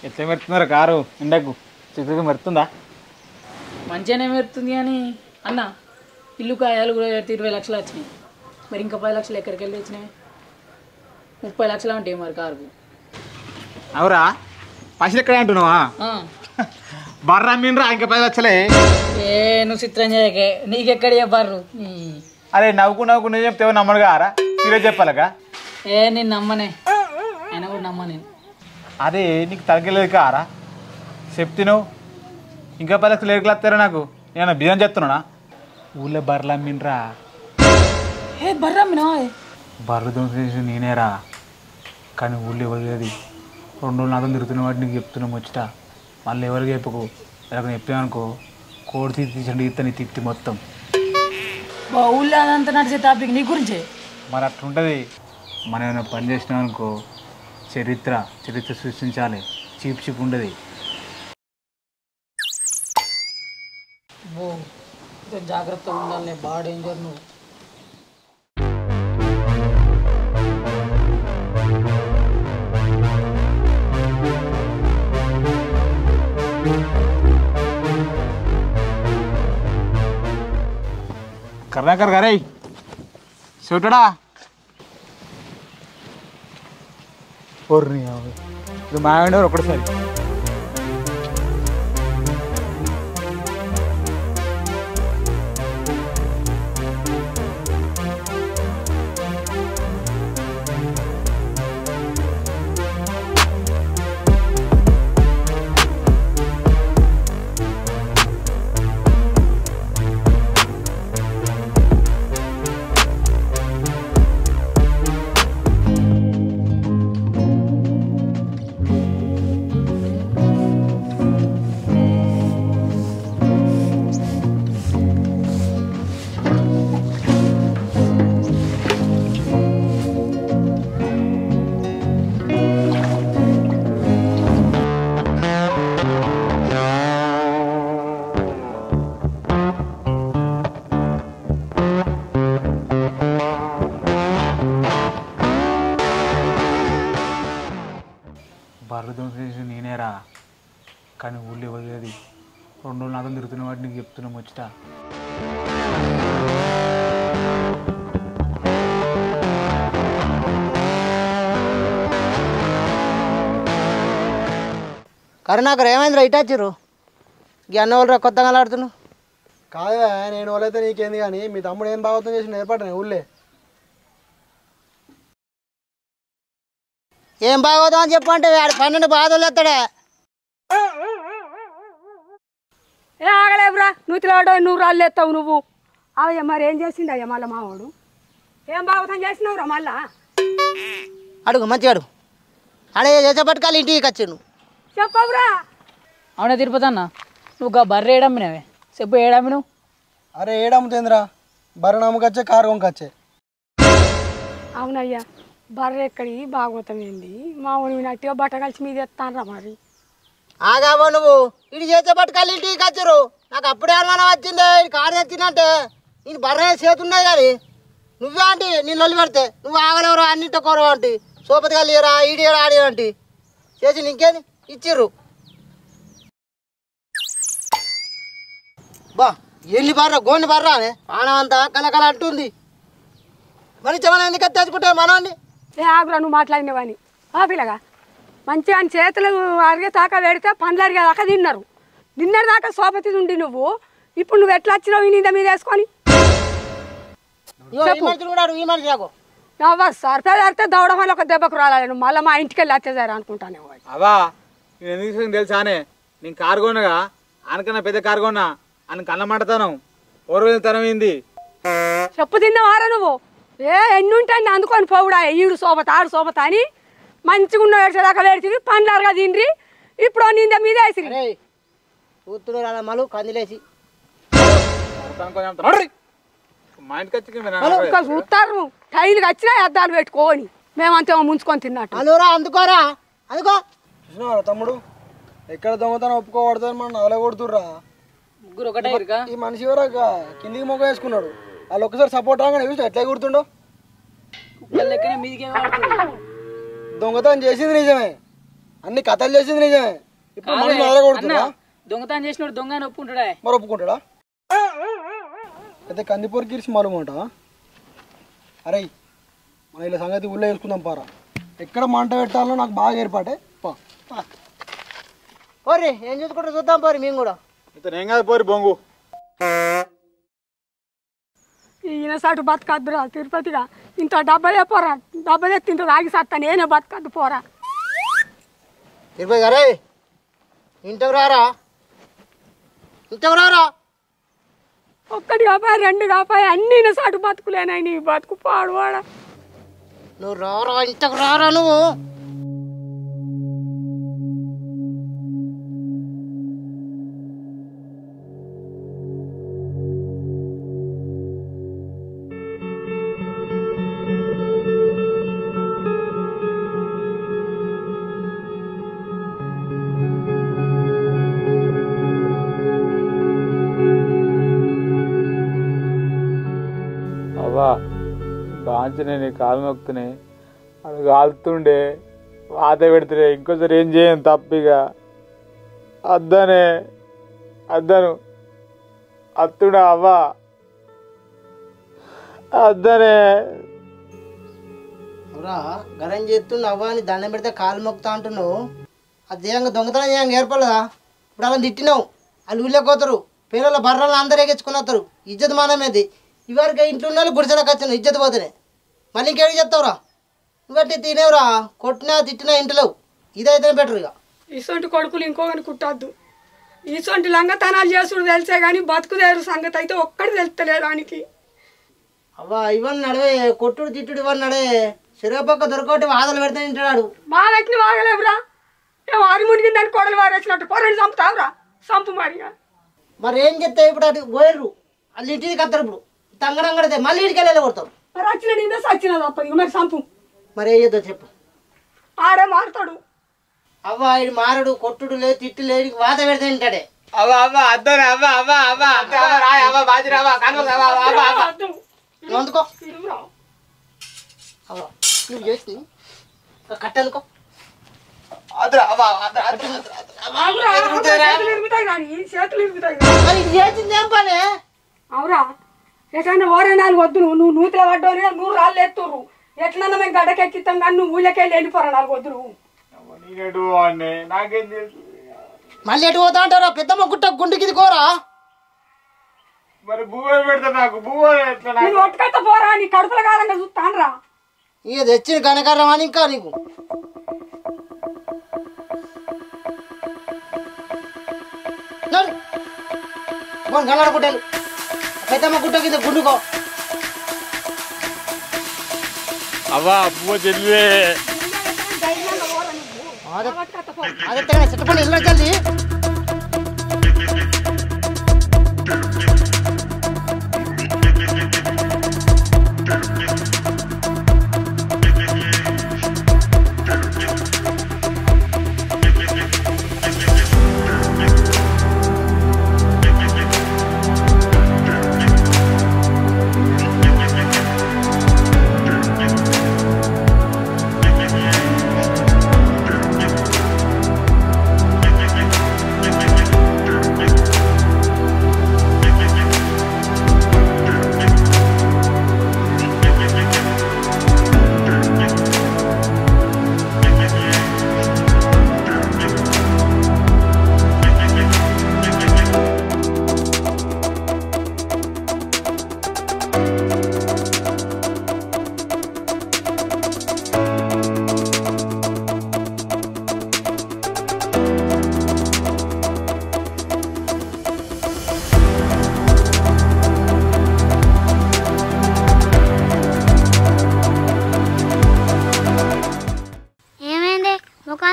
ఎట్లా మెరుతున్నారు కారు ఎండకు చిక్కుగా మెరుతుందా మంచిగానే మెరుతుంది కానీ అన్న ఇల్లు కాయాలు కూడా 20 లక్షలు వచ్చినాయి మరి ఇంకా 10 లక్షలు ఎక్కడికి వెళ్ళి వచ్చినాయి 30 లక్షలు ఉంటాయి మరి కారుకు అవురా పైసలు ఎక్కడ అంటున్నావా బర్రా మీనరా ఇంకా 10 లక్షలే నువ్వు చిత్రం చేయకే నీకెక్కడ బర్రు అరే నవ్వుకు నేను చెప్తే నమ్మడు కారా సీరియస్ చెప్పాలగా నేను నమ్మనే అయినా కూడా నమ్మ నేను అరే నీకు తగ్గలేదు కారా చెప్తున్నావు ఇంకా 10 లక్షలు ఎక్కలేస్తారా నాకు నేను బియ్యం చెప్తున్నానా ఊళ్ళో బర్రెలు అమ్మినరా బర్రె అమ్మినా బర్రెలు దొంగ నేనేరా కానీ ఊళ్ళో ఎవరు లేదు 2 రోజులు నాతో తిరుగుతున్న వాటి నీకు చెప్తున్నాం వచ్చట మళ్ళీ ఎవరికి చెప్పకు ఎవరికి చెప్పామనుకో కోడి తీసండి ఇత్తని తిత్తి మొత్తం ఊళ్ళో అదంతా నడిచే టాపిక్ నీ గురించే మరి అట్లుంటుంది మనం ఏమైనా పని చేసినాం అనుకో చరిత్ర సృష్టించాలి చీప్ ఉండదు జాగ్రత్తగా ఉండాలి బాగా డేంజర్ నువ్వు కర్ణాకర్ గారే చూడడా ఇది మాయండి ఒకటిసారి ఊళ్ళో వదిలేది 2 రోజులు నాతో తిరుగుతున్న వాటి నీకు చెప్తున్నాం వచ్చట. కరుణాకర్ ఏమైందిరా ఇటు వచ్చిర్రు? ఈ అన్న వాళ్ళు కొత్తగా ఆడుతున్నావు కాదా? నేను వాళ్ళైతే నీకేంది కానీ మీ తమ్ముడు ఏం భాగవతం చేసిన ఏర్పాటు ఊళ్ళే ఏం బాగోదాం అని చెప్పంటే వాడు 12 బాధలు ఎత్తాడే. ఏ ఆగలేవురా, నూతిలో నువ్వు రాళ్ళు ఎత్తావు నువ్వు. అవయ్య మరి ఏం చేసిండు అయ్యా మళ్ళీ మావాడు? ఏం బాగుతం చేసినావురా మళ్ళా? అడుగు మంచిగా అడుగు. అడే చేసేపట్టుకాలి ఇంటికి వచ్చిండు. చెప్పవురా. అవునా తిరుపతి అన్న, నువ్వు బర్రె ఏడమ్మినవే చెప్పు, ఏడమ్మిను? అరే ఏడమ్ముతేంద్రా, బర్రె నమ్మకచ్చే కారు కొనుకొచ్చే. అవునయ్యా, బర్రె ఎక్కడి బాగోతం ఏంది? మా ఊరి నట్టిగా బట్ట కలిసి మీద ఎత్తానరా మరి. ఆగాబో నువ్వు, ఇటు చేసేపట్టుకాలి ఇంటికి వచ్చారు. నాకు అప్పుడే అనుమానం వచ్చిందే, కారు తెచ్చిందంటే నేను బర్రె చేతున్నాయి కానీ నువ్వే అంటే నేను నొల్లి పెడితే నువ్వు ఆగలేవరా అన్నింటి కూరవా అంటే సోపతి కలియరా ఈడియరా ఆడియరంటే చేసి ఇంకేది ఇచ్చిర్రు. బా ఎన్ని బర్ర గోని బర్రా అని పానం అంతా కలకల అంటుంది. మరి చెమన ఎందుకు తెచ్చుకుంటే మనవాడిని? ఏ ఆగురా, నువ్వు మాట్లాడినవని. పిల్లగా మంచిగా చేతులు అరిగే దాకా పెడితే పండ్లు అరిగేదాకా తిన్నారు. డిన్నర్ దాకా సోపతి ఉండి నువ్వు ఇప్పుడు నువ్వు ఎట్లా వచ్చినావు నీ మీద వేసుకొని? సరిపేది అడితే దౌడ వల్ల ఒక దెబ్బకు రాలి. నువ్వు మళ్ళీ మా ఇంటికి వెళ్ళి వచ్చేసారు అనుకుంటానే. అవా నేను ఎందుకు తెలుసానే, నేను కారు కొనగా ఆయనకన్నా పెద్ద కారు కొన్నా ఆయన కళ్ళ మంటతనం ఓర్వతనం ఏంది చెప్పు తిన్నావారా నువ్వు? ఎన్ని ఉంటాయి అందుకొని పోవుడా, ఈడు సోపత ఆడు సోపత అని మంచిగా ఉన్న వేసేదాకా వేడిచివి పండ్లారుగా తిండ్రి. ఇప్పుడు నింద మీద వేసిరి కందిలేసి చూస్తారు. టైలుకి వచ్చినా అద్దాలు పెట్టుకోని మేమంతా ముంచుకొని తిన్నట్టు. అందుకోరా అందుకో. చూసినావా తమ్ముడు, ఎక్కడ దొంగతనం ఒప్పుకోబడతాను మనం అలా కొడుతుర్రా. ముగ్గురు ఒకటే ఈ మనిషి ఎవరాక కిందికి మొగ్గ వేసుకున్నాడు. వాళ్ళు ఒక్కసారి సపోర్ట్ రాగానే చూసి ఎట్లా కుడుతుండో. దొంగతనం చేసింది నిజమే, అన్ని కథలు చేసింది నిజమే. ఇప్పుడు మనిషి అలా కొడుతున్నా. దొంగతనం చేసినాడు దొంగ అని ఒప్పుకుంటాడా? మరి ఒప్పుకుంటాడా? అయితే కందిపూర్ గిరిసి మలుమంట. అరే మన ఇలా సంగతి ఊళ్ళో వేసుకుందాం పారా. ఎక్కడ మంట పెట్టాలో నాకు బాగా ఏర్పాటే. పోరి ఏం చూసుకుంటా చూద్దాం పోరి మేము కూడా. ఏం కాదు పోరి బొంగు. ఈయన సాటు బతకద్దురా తిరుపతిగా. ఇంత డబ్బలే పోరా, డబ్బలే తింటూ తాగి సత్తా నేనే బతకద్దు పోరా. తిరుపతి గారే ఇంటికి రారా, ఇంటికి రారా. ఒక్కటి కాపాయి 2 కాపాయి అన్ని సాటు బతుకులేనాయి. నీ బతుకు పాడువాడా. నువ్వు రారా, ఇంటికి రారా నువ్వు. అవా బాగా నేను కాలు నొక్కుతున్నాయి, అది కాలుతుండే వాత పెడుతుండే. ఇంకోసారి ఏం చేయను తప్పిగా. అద్దను అత్తుడా అవ్వా అద్దనే గరం చేస్తుండు అవ్వ అని దండం పెడితే కాలు మొక్కుతా అంటున్నావు. అది దేయంగా దొంగతనం చేయంగా ఏర్పడదా? ఇప్పుడు అలా తిట్టినావు, వాళ్ళు ఊళ్ళోకి పోతారు, పేరుల బర్రెలు అందరూ ఎగించుకుని వస్తారు. ఇజ్జత్ మానమేది. ఇవరికి ఇంట్లో ఉన్న వాళ్ళు గుడిసెలకు వచ్చిన ఇజ్జత్ పోతేనే మళ్ళీ ఇంకేడికి చెప్తావురా? నువ్వట్టి తినేవురా, కొట్టినా తిట్టినా ఇంట్లో. ఇదైతేనే బెటర్. ఇక ఇసొంటి కొడుకులు ఇంకోని కుట్టద్దు. ఇసొంటి లంగతనాలు చేసుడు తెలిసే కానీ బతుకుదేరు సంగతి అయితే ఒక్కటి తెలుస్తలేదు ఆయనకి. అవ్వా ఇవన్నీ నడవే, కొట్టుడు తిట్టుడు ఇవన్నీ నడే. చెరుగపక్క దొరకటి వాదలు పెడితే తింటాడు. మా వ్యక్తిని వాగలేవురా. వారి మునిగి దాన్ని కొడలు వారేసినట్టు పొరలు చంపుతావురా. చంపు మరిగా. మరి ఏం చెప్తావు? ఇప్పుడు అటు పోయరు, వాళ్ళు ఇంటికి కత్తారు. ఇప్పుడు తంగడంగడితే మళ్ళీ ఇంటికి వెళ్ళి కొడతారు. మరి వచ్చిన నిందా సచ్చిన తప్ప మరి చంపు. మరి ఏం చేద్దాం చెప్పు. ఆడే మారుతాడు. అవ్వ ఇది మారడు, కొట్టుడు లేదు తిట్టు లేదు, వాత పెడితే తింటాడే. అందుకో నువ్వు చేసి కట్టనుకో. అవురా ఎట్లన్నా ఓరణాలు వద్దు నువ్వు నూతిలో పడ్డోని నువ్వు రాళ్ళు ఎత్తుర్రు ఎట్లన్నా మేము గడ్డకెక్కిస్తాం కానీ నువ్వు ఊళ్ళకెళ్ళి వెళ్ళిపోరా నాలుగు వద్దు నాకేం తెలుసు మళ్ళీ ఎటు పోతా అంటారా పెద్దమ్మ గుట్ట గుండుకి కోరా మరి భూమి పెడతా నాకు భూమి ఎట్లా నేను ఒట్టుకైతే పోరా నీ కడుపుల కాలంగా చూస్తానరా ఇక తెచ్చిన కనకారం అని ఇంకా నీకు కన్నాడుకుంటాను పెద్దమ్మ గుట్ట కింద గుండుకో అవ్వా భూమి చెల్లి అదే చెట్టుపండి వెళ్ళి జల్దీ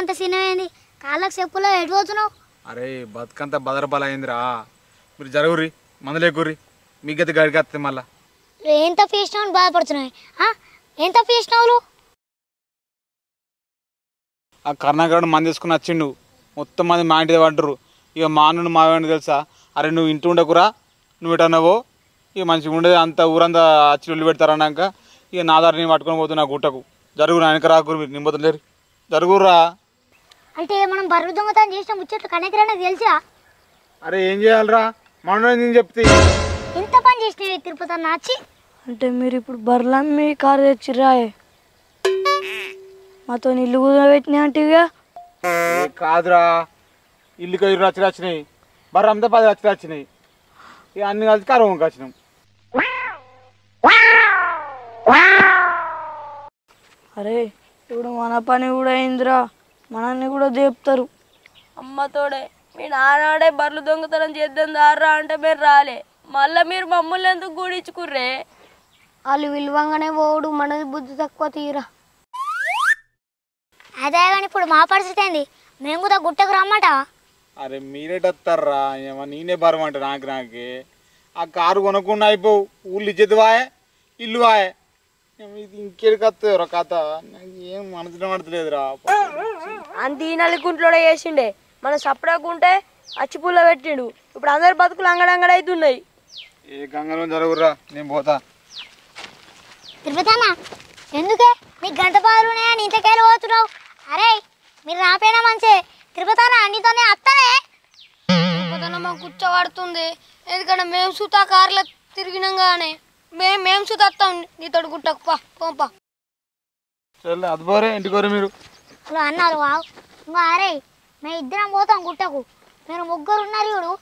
అంత సినిమా కాళ్ళకి చెప్పులో ఎడిపోతున్నావు అరే బతుకంతా బదరబలైందిరా మీరు జరుగుర్రి మందులేకుర్రి మీ గతి గడికి వస్తుంది మళ్ళా ఏం తప్పు చేసినావు బాధపడుతున్నావు ఏం తప్పు చేసినావు ఆ కర్ణాకరుడు మంది తీసుకుని వచ్చిండు మొత్తం మంది మా ఇంటి పడ్డరు ఇక మా అన్ను మా వాడిని తెలుసా అరే నువ్వు ఇంటి ఉండకురా నువ్వు ఎటన్నావో ఇక మంచిగా ఉండేది అంత ఊరంతా వచ్చి ఉల్లి పెడతారన్నాక ఇక నా దారి నేను పట్టుకొని పోతున్నా గుట్టకు జరుగురు వెనక రాకురు మీరు నింబతులేరు జరుగుర్రా అంటే మనం బర్రె దొంగతనం చేసిన ముచ్చట్లు కనకరానికి తెలుసా అరే ఏం చేయాలరా మన నేను చెప్తే ఎంత పని చేసినా తిరుపతి నాచి అంటే మీరు ఇప్పుడు బర్రెలమ్మి కారు తెచ్చిరాయే మాతో ఇల్లు కూడా పెట్టినా అంటే కాదురా ఇల్లుకి 5 లక్షలు వచ్చినాయి బర్రె అంతా 10 లక్షలు వచ్చినాయి ఇక అన్ని కలిసి కరువుకి వచ్చినాం అరే ఇప్పుడు మన పని కూడా అయిందిరా మనల్ని కూడా చెప్తారు అమ్మతోడే మీ నానాడే బర్రెలు దొంగతనం చేద్దాం దారా అంటే మీరు రాలే మళ్ళీ మీరు మమ్మల్ని ఎందుకు గూడించుకుర్రే వాళ్ళు విలువంగానే పోడు మనది బుద్ధి తక్కువ తీరా అదే కానీ ఇప్పుడు మా పరిస్థితి ఏంది మేము కూడా గుట్టకు రమ్మట అరే మీరేటత్తారా ఏమో నేనే బరమంట నాకే ఆ కారు కొనకుండా అయిపోవు ఊళ్ళు ఇచ్చేది వాయే ఇల్లు వాయే ఇది ఇంకేడికి వస్తాయో కథ నాకు ఏం మనసులో పడతలేదురా అంత ఈ నలుగుంట్లో చేసిండే మనం సపడకుంటే అచ్చిపుల్ల పెట్టిండు ఇప్పుడు అందరి బతుకులు అంగడంగడైతున్నాయి ఏ గంగలో జరుగురా నేను పోతా తిరుపతన్నా ఎందుకే నీకు గంట పాలునే ఇంతకాయలు పోతున్నావు అరే మీరు రాపోయినా మంచి తిరుపతన్నా అన్నితోనే అత్తనే తిరుపతన్న మాకు కూర్చోబడుతుంది ఎందుకంటే మేము సుతా కార్లో తిరిగినాం కానీ మేము సుతా వస్తాం నీతో గుట్టకు పోంపా చల్ అది పోరే ఇంటికోరే మీరు హలో అన్నారు వావ్ ఇంకా అరే మేము ఇద్దరం పోతాం గుట్టకు మీరు ముగ్గురు ఉన్నారు ఇప్పుడు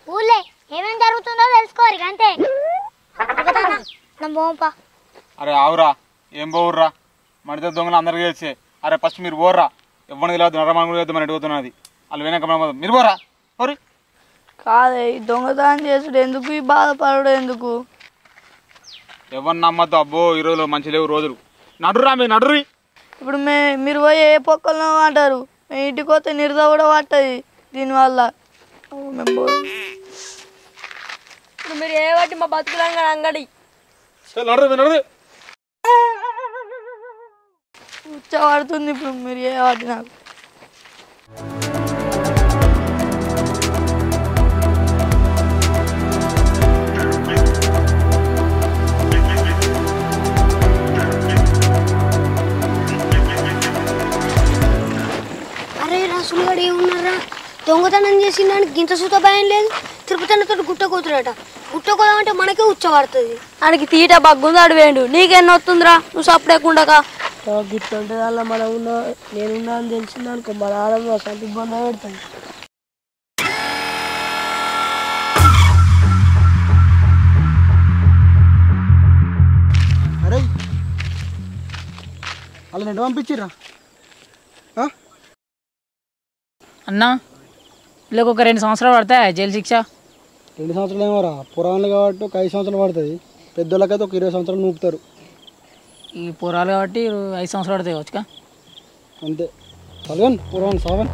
ఊళ్ళే ఏమేం జరుగుతుందో తెలుసుకోరు అంతే పోంపా అరే ఆవురా ఏం పోవుర్రా మనితో దొంగలు అందరికీ తెలిసే అరే ఫస్ట్ మీరు పోర్రా ఎవరిని తెలియదు నరమణ కూడా లేదు మన ఎడుగుతున్నది వాళ్ళు వెనక మీరు పోరా పోరి కాదే ఈ దొంగతనం చేసుడు ఎందుకు ఈ బాధపడడు ఎందుకు ఎవరిని నమ్మద్దు అబ్బో ఈ రోజులో మంచి లేవు రోజులు నడురా మీరు నడురి ఇప్పుడు మీరు పోయి ఏ పొక్కలను అంటారు మేము ఇంటికి పోతే నిరద కూడా పట్టది దీనివల్ల ఇప్పుడు మీరు ఏ వాటి మా బతుకులు అంగడి ఉచ్చబడుతుంది ఇప్పుడు మీరు ఏ వాటి నాకు అరే చిన్నానికి గింత సుత భయం లేదు. తిరుపతి అన్నతో గుట్ట కూతురట. గుట్ట కోదామంటే మనకే ఉచ్చబడుతుంది. ఆయనకి తీట బగ్గుంది అడివేండు. నీకెన్ని వస్తుందిరా నువ్వు సప్పుడేకుండగా. గిట్ల ఉంటే అలా మనం ఉన్నా నేనున్నా అని తెలిసింది అనుకో మన ఆడంలో సంత ఇబ్బంది పెడతాను. అరే అలా నెట్ పంపించిర్రా అన్నా వీళ్ళకి ఒక 2 సంవత్సరాలు పడతాయి జైలు శిక్ష. 2 సంవత్సరాలు ఏమోరా పురాణాలు కాబట్టి ఒక 5 సంవత్సరాలు పడుతుంది. పెద్దోళ్ళకైతే ఒక 20 సంవత్సరాలు నూపుతారు. ఈ పురాలు కాబట్టి 5 సంవత్సరాలు పడతాయి వచ్చుగా అంతే. చదవన్ పురాణం సావన్.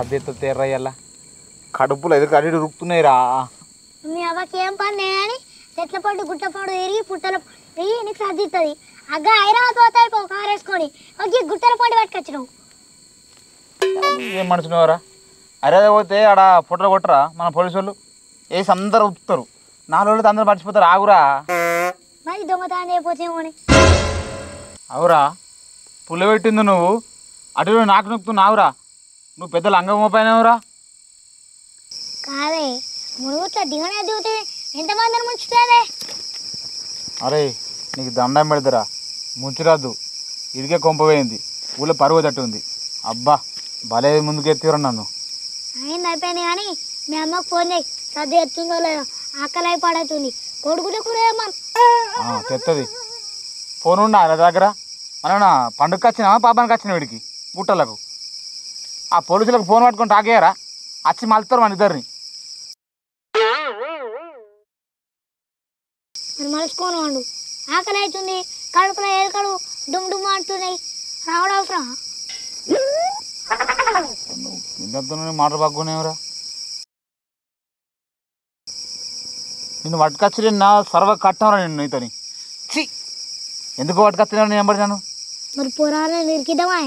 అద్దెతో తెర్రయ్యల్లా కడుపులు ఎదురు అడిగి రుక్కుతున్నాయిరా. మీ అవ్వకి ఏం పని కానీ చెట్ల పండు గుట్ట పండు తిరిగి పుట్టల తిరిగి నీకు సర్దిస్తుంది. అగ్గ హైదరాబాద్ పోతాయి పో కారు వేసుకొని ఒక గుట్టల పండు పట్టుకొచ్చినావు. ఏం మనుషులేవరా అరే పోతే ఆడ పుట్టలు కొట్టరా మన పోలీసు వాళ్ళు వేసి అందరు ఉప్పుతారు. 4 రోజులతో అందరూ మర్చిపోతారు. ఆగురా మరి దొంగతనం అయిపోతేమోని. అవురా పుల్ల పెట్టింది నువ్వు అటు నాకు నొక్కుతున్నావురా. నువ్వు పెద్ద లంగమోపోయినావురా. కాదే మునుగుట్ల దిగనే దిగుతే ఎంతమందిని ముంచుతాదే. అరే నీకు దండం పెడతారా ముంచురాదు. ఇదిగే కొంప పోయింది. ఊళ్ళో పరువు తట్టు ఉంది. అబ్బా భలే ముందుకెత్తిరా నన్ను. అయింది అయిపోయింది కానీ మీ అమ్మకు ఫోన్ చేయి సర్ది ఎత్తుందో లేదో ఆకలి అయి పడుతుంది. కొడుకులు కూడా ఏమన్నా తెత్తది. ఫోన్ ఉండా నా దగ్గర. మన పండుగకి వచ్చినావా పాపానికి వచ్చిన వీడికి బుట్టలకు. ఆ పోలీసులకు ఫోన్ పట్టుకొని తాగేయరా వచ్చి మలుతారు మన ఇద్దరిని. మలుచుకొని వండు. ఆకలి అవుతుంది. కడుపులో ఏకడు డుమ్ డుమ్ అంటున్నాయి. రావడం అవసరం. ఇంత మాట బాగునేవరా. నిన్ను పట్టుకొచ్చి నిన్న సర్వ కట్టంరా నిన్ను ఇతని. చి ఎందుకు పట్టుకొచ్చినా నేను ఎంబడినాను. మరి పురాణం నిరికిద్దామా.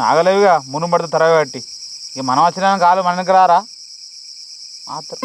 ఆగలేవుగా మును పడితే తరవి పట్టి. ఇక మనం వచ్చినా కాలు మన దగ్గర రారా మాత్రం.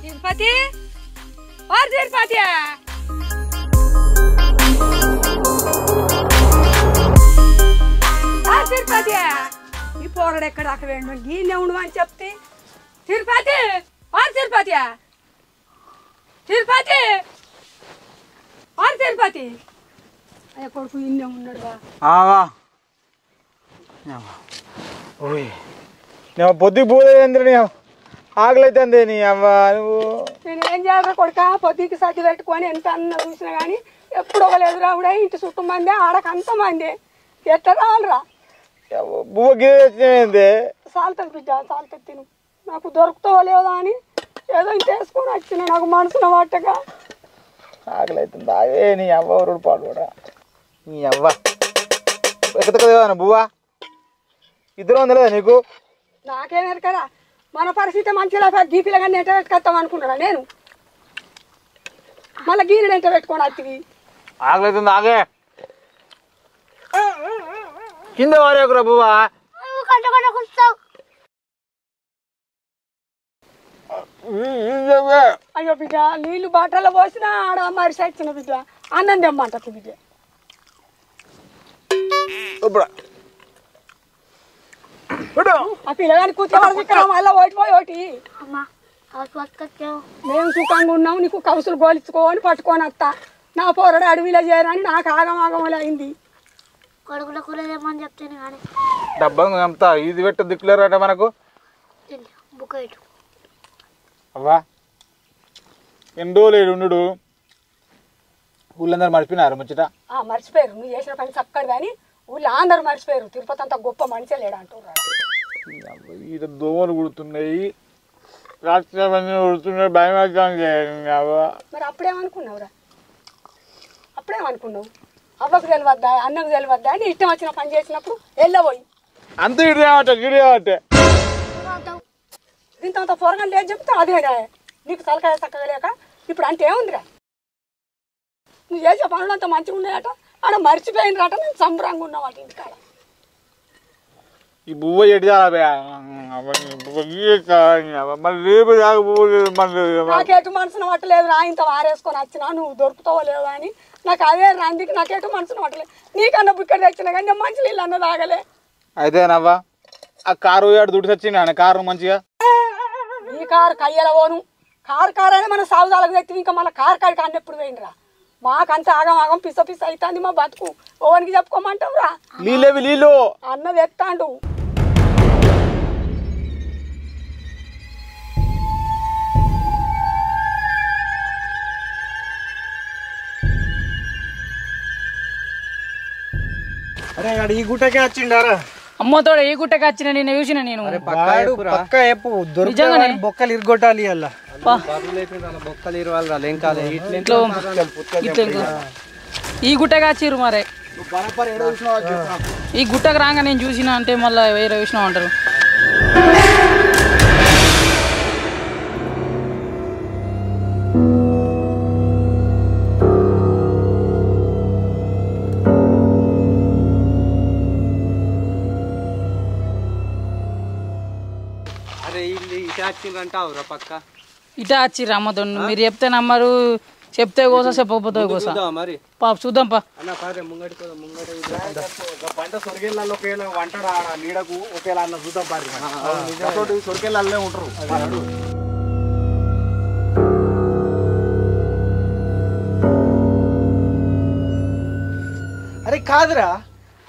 తిరుపతి और తిరుపతి తిరుపతి ఈ పోరడు ఎక్కడ దాకా వేయండి గీనే ఉండు అని చెప్తే తిరుపతి తిరుపతి తిరుపతి తిరుపతి అయ్యా కొడుకు ఇన్నే ఉన్నాడుగా. ఓయ్ పొద్దుకు పోదేంద్ర ఆకలైతే అందే నీ అవ్వ నువ్వు. నేను ఏం చేయాలి కొడుక పొద్దుకి సర్ది పెట్టుకొని ఎంత అన్న చూసినా కానీ ఎప్పుడు ఒక లేదు రావుడా. ఇంటి చుట్టూ మంది ఆడక అంత మంది ఎట్లా రావాలరా. బువ్వ గిదే సాల్తకు బిడ్డ సాల్తకు తిను. నాకు దొరుకుతావో లేదా అని ఏదో ఇంత వేసుకొని వచ్చిన నాకు మనసున వాటగా ఆకలైతుంది. అదే నీ అవ్వ రోడ్డు పాడు కూడా నీ అవ్వ ఎక్కదా బువ్వా ఇద్దరు ఉందా నీకు. నాకేం ఎరకరా మన పరిస్థితి మంచిగా గీపిలో కానీ ఎంట పెట్టుకొస్తాం అనుకున్నారా నేను. మళ్ళీ గీనెడు ఎంట పెట్టుకొని అత్తివి. ఆకలైతుంది ఆగే కింద వారేకురా బువ్వా. అయ్యో బిడ్డ నీళ్ళు బాటల్లో పోసినా ఆడ మరిసి వచ్చిన బిడ్డ అన్నం తెమ్మంటకు బిడ్డ. ఆ పిల్లగాని కూర్చోవాలి ఇక్కడ మళ్ళీ ఓటిపోయి ఒకటి మేము సుఖంగా ఉన్నాం, నీకు కౌసులు గోలించుకోని పట్టుకొని వస్తా. నా పోరడు అడవిలో చేరని నాకు ఆగమాగమలు అయింది. కొడుకుల కూర ఏమని చెప్తాను కానీ డబ్బా అంతా ఇది పెట్టు దిక్కులేరట మనకు. బుక్క పెట్టు. అవ్వా ఎండో లేడు ఉండు. ఊళ్ళందరూ మర్చిపోయినారు ముచ్చట. మర్చిపోయారు, నువ్వు చేసిన పని చక్కడు కానీ ఊళ్ళో అందరూ మర్చిపోయారు. తిరుపతి అంత గొప్ప మనిషే లేడు అంటున్నారు. ఈడ దోమలు కుడుతున్నాయి, రాత్రి కుడుతున్నాయి, భయం అవుతుంది. మరి అప్పుడేమనుకున్నావురా? అప్పుడేమనుకున్నావు? అవ్వకు తెలియద్దా, అన్నకు తెలియద్దా అని ఇష్టం వచ్చిన పని చేసినప్పుడు వెళ్ళబోయి అంత గిడియావటే ఇంత పొరగా లేదు చెప్తే అదేనా నీకు తలకాయ చక్కగా లేక ఇప్పుడు అంటే ఏముందిరా? నువ్వు చేసే పనులు అంత మంచిగా ఉన్నాయట, ఆడ మర్చిపోయినరాట. మేము సంబరంగా ఉన్నామట ఇంటికాడ. ఈ బువ్వ ఎడి నాకు ఎటు మనసును పట్టలేదు రా. ఇంత వారేసుకొని వచ్చినా నువ్వు దొరుకుతావో లేవు అని నాకు అదే రందికి నాకు ఎటు మనసును పట్టలేదు. నీకన్నా బుక్కడ తెచ్చినా కానీ నేను మంచి నీళ్ళు అన్న తాగలే. అయితేనవ్వా ఆ కారు ఏడు దుడి తెచ్చిండు కారు మంచిగా. ఈ కారు కయ్యల పోను. కారు అని మన సాగుదాలకు తెచ్చి ఇంకా మళ్ళీ కారు కాడికి ఎప్పుడు పోయినరా? మాకంత ఆగం పిస అవుతుంది మా బతుకు. ఓనికి చెప్పుకోమంటావురా? నీళ్ళు అన్నది ఎత్తాండు. అరే వాడు ఈ గుట్టకే వచ్చిండారా? అమ్మతోడు ఈ గుట్టకి వచ్చిన నేను చూసిన. నేను పక్క ఎప్పు దొరికిన బొక్కలు ఇరగొట్టాలి అలా బొక్కలు ఇరవాలి ఏం కాదు. ఈ గుట్టగా వచ్చిర్రు మరే. ఈ గుట్టకు రాగా నేను చూసిన అంటే మళ్ళీ వేరే విషయం అంటారు. పక్క ఇటా వచ్చిర్రు అమ్మతో. మీరు చెప్తే నమ్మరు, చెప్తే కోసా చెప్పకపోతే కోసా. పాప చూద్దాం పా. వంటడా నీడకు ఒకేలా అన్న చూద్దాం పారి సొరికెళ్ళే ఉంటారు. అరే కాదురా,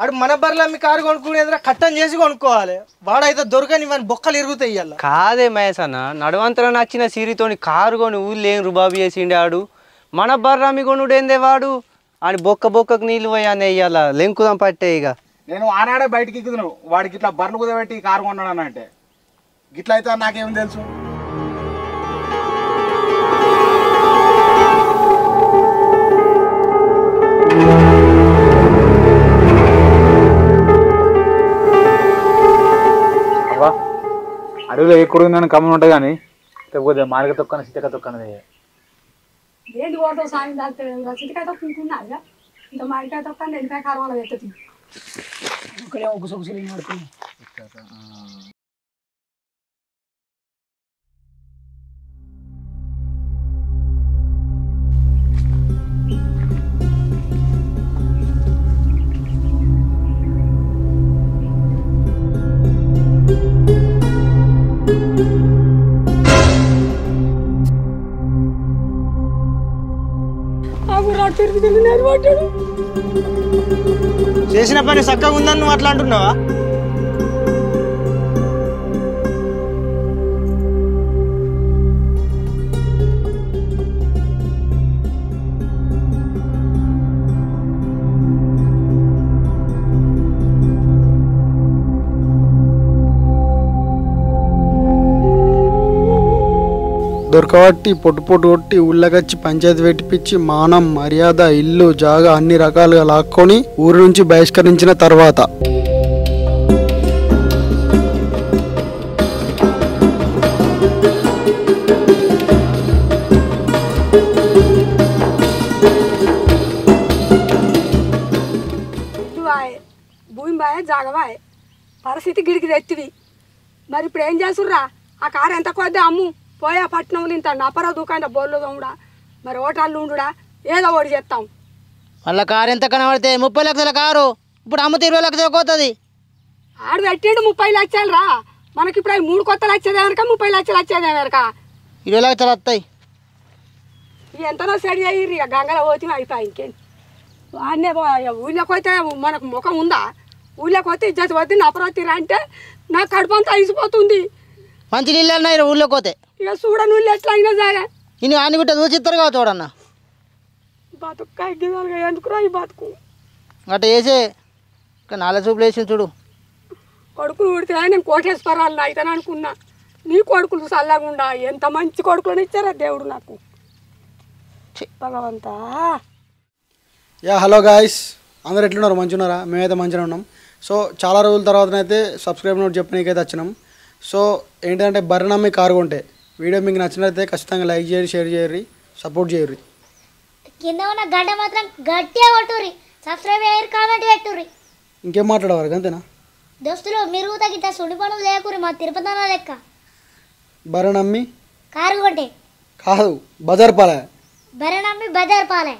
అడు మన బర్రెలు అమ్మి కారు కొనుక్కునేదిరా కట్టం చేసి కొనుక్కోవాలి. వాడైతే దొరకని ఇవన్నీ బొక్కలు ఇరుగుతాయి. కాదే మహేష్ అన్న, నడవంతరం నచ్చిన సిరితోని కారు కొని ఊళ్ళో ఏం రుబాబు చేసిండే ఆడు. మన బర్రమి కొనుడేందే వాడు అని బొక్కకు నీళ్ళు పోయానే ఇయ్యాల లెంకుదాం పట్టే. ఇక నేను ఆనాడే బయటికి ఎక్కుతున్నావు, వాడికి ఇట్లా బర్రెలు కుదబెట్టి కారు కొన్నాడు అంటే గిట్ల అయితే నాకేం తెలుసు. అడవిలో ఎక్కువ నన్ను కమ్మని ఉంటాయి కానీ లేకపోతే మారిక తొక్కన చిత్తక తొక్కనది. ఏంటి ఓటో సాయం తాగుతుంది చిటికాయ తొక్కుంటున్నా ఇంత మాడికాయ తొక్క ఎండికాయ కారం అలా ఎత్తుంది. చేసిన పని చక్కగా ఉందని నువ్వు అట్లా అంటున్నావా? దొరకబట్టి పొట్టు కొట్టి ఊళ్ళకొచ్చి పంచాయతీ పెట్టిపిచ్చి మానం మర్యాద ఇల్లు జాగా అన్ని రకాలుగా లాక్కొని ఊరి నుంచి బహిష్కరించిన తర్వాత భూమి బాయ్ జాగబాయ్ పరిస్థితి గిడికి తెచ్చివి. మరి ఇప్పుడు ఏం చేసుర్రా? ఆ కారు ఎంత కొద్ది అమ్ము పోయా పట్నంలో ఇంత నపర దుకాణ బోర్లు తోముడా మరి ఓటాళ్ళు ఉండుడా ఏదో ఒకటి చేస్తాం. వాళ్ళ కారు ఎంత కనబడితే 30 లక్షల కారు ఇప్పుడు అమ్మితే 20 లక్షలకు పోతుంది. ఆడు పెట్టిండు 30 లక్షలు రా. మనకి ఇప్పుడు 3 కొత్తలు వచ్చేదే కనుక 30 లక్షలు వచ్చేదే కనుక 20 లక్షలు వస్తాయి. ఎంతనో సెడి అయ్యి ఇక గంగలో పోతే అయిపోయి ఇంకేం. అన్నీ ఊళ్ళోకి పోతే మనకు ముఖం ఉందా? ఊళ్ళోకి పోతే ఇజ్జత్ పోతే నపరొత్తిరా అంటే నాకు కడుపు అంతా అయిసిపోతుంది. మంచి నీళ్ళు అన్నాయి ఊళ్ళోకి పోతే. ఇక చూడ నువ్వు ఎట్లా అయినా సరే నేను అన్ని బిడ్డ చూచిస్తారు కావచ్చు చూడన్న. బతుకు ఎగ్గిదాలుగా ఎందుకురా ఈ బతుకు. అట్లా వేసే ఇక 4 చూపులు వేసి చూడు. కొడుకులు ఉడితే నేను కోటేశ్వరాలు అవుతాను అనుకున్నా. నీ కొడుకులు చల్లగుండా ఎంత మంచి కొడుకులను ఇచ్చారా దేవుడు నాకు. భగవంతా. హలో గాయస్, అందరు ఎట్లున్నారు? మంచిగా ఉన్నారా? మేమైతే మంచిగా ఉన్నాం. సో చాలా రోజుల తర్వాతనైతే సబ్స్క్రైబ్ నోట్ చెప్పనీకైతే వచ్చినాం. సో ఏంటంటే బర్రె నమ్మి కారు కొంటే వీడియో మీకు నచ్చినట్లయితే ఖచ్చితంగా లైక్ చేయరు, షేర్ చేయరు, సపోర్ట్ చేయరు. కింద ఉన్న గంట మాత్రం గట్టిగా కొట్టుర్రి, సబ్స్క్రైబ్ చేయరు, కామెంట్ పెట్టుర్రి. ఇంకేం మాట్లాడవారు అంతేనా దోస్తులు? మీరు తగ్గితే సుడి పనులు లేకురి మా తిరుపతి అన్న లెక్క. బర్రె నమ్మి కారు కొంటే కాదు బజార్ పాలే. బర్రె నమ్మి బజార్ పాలే.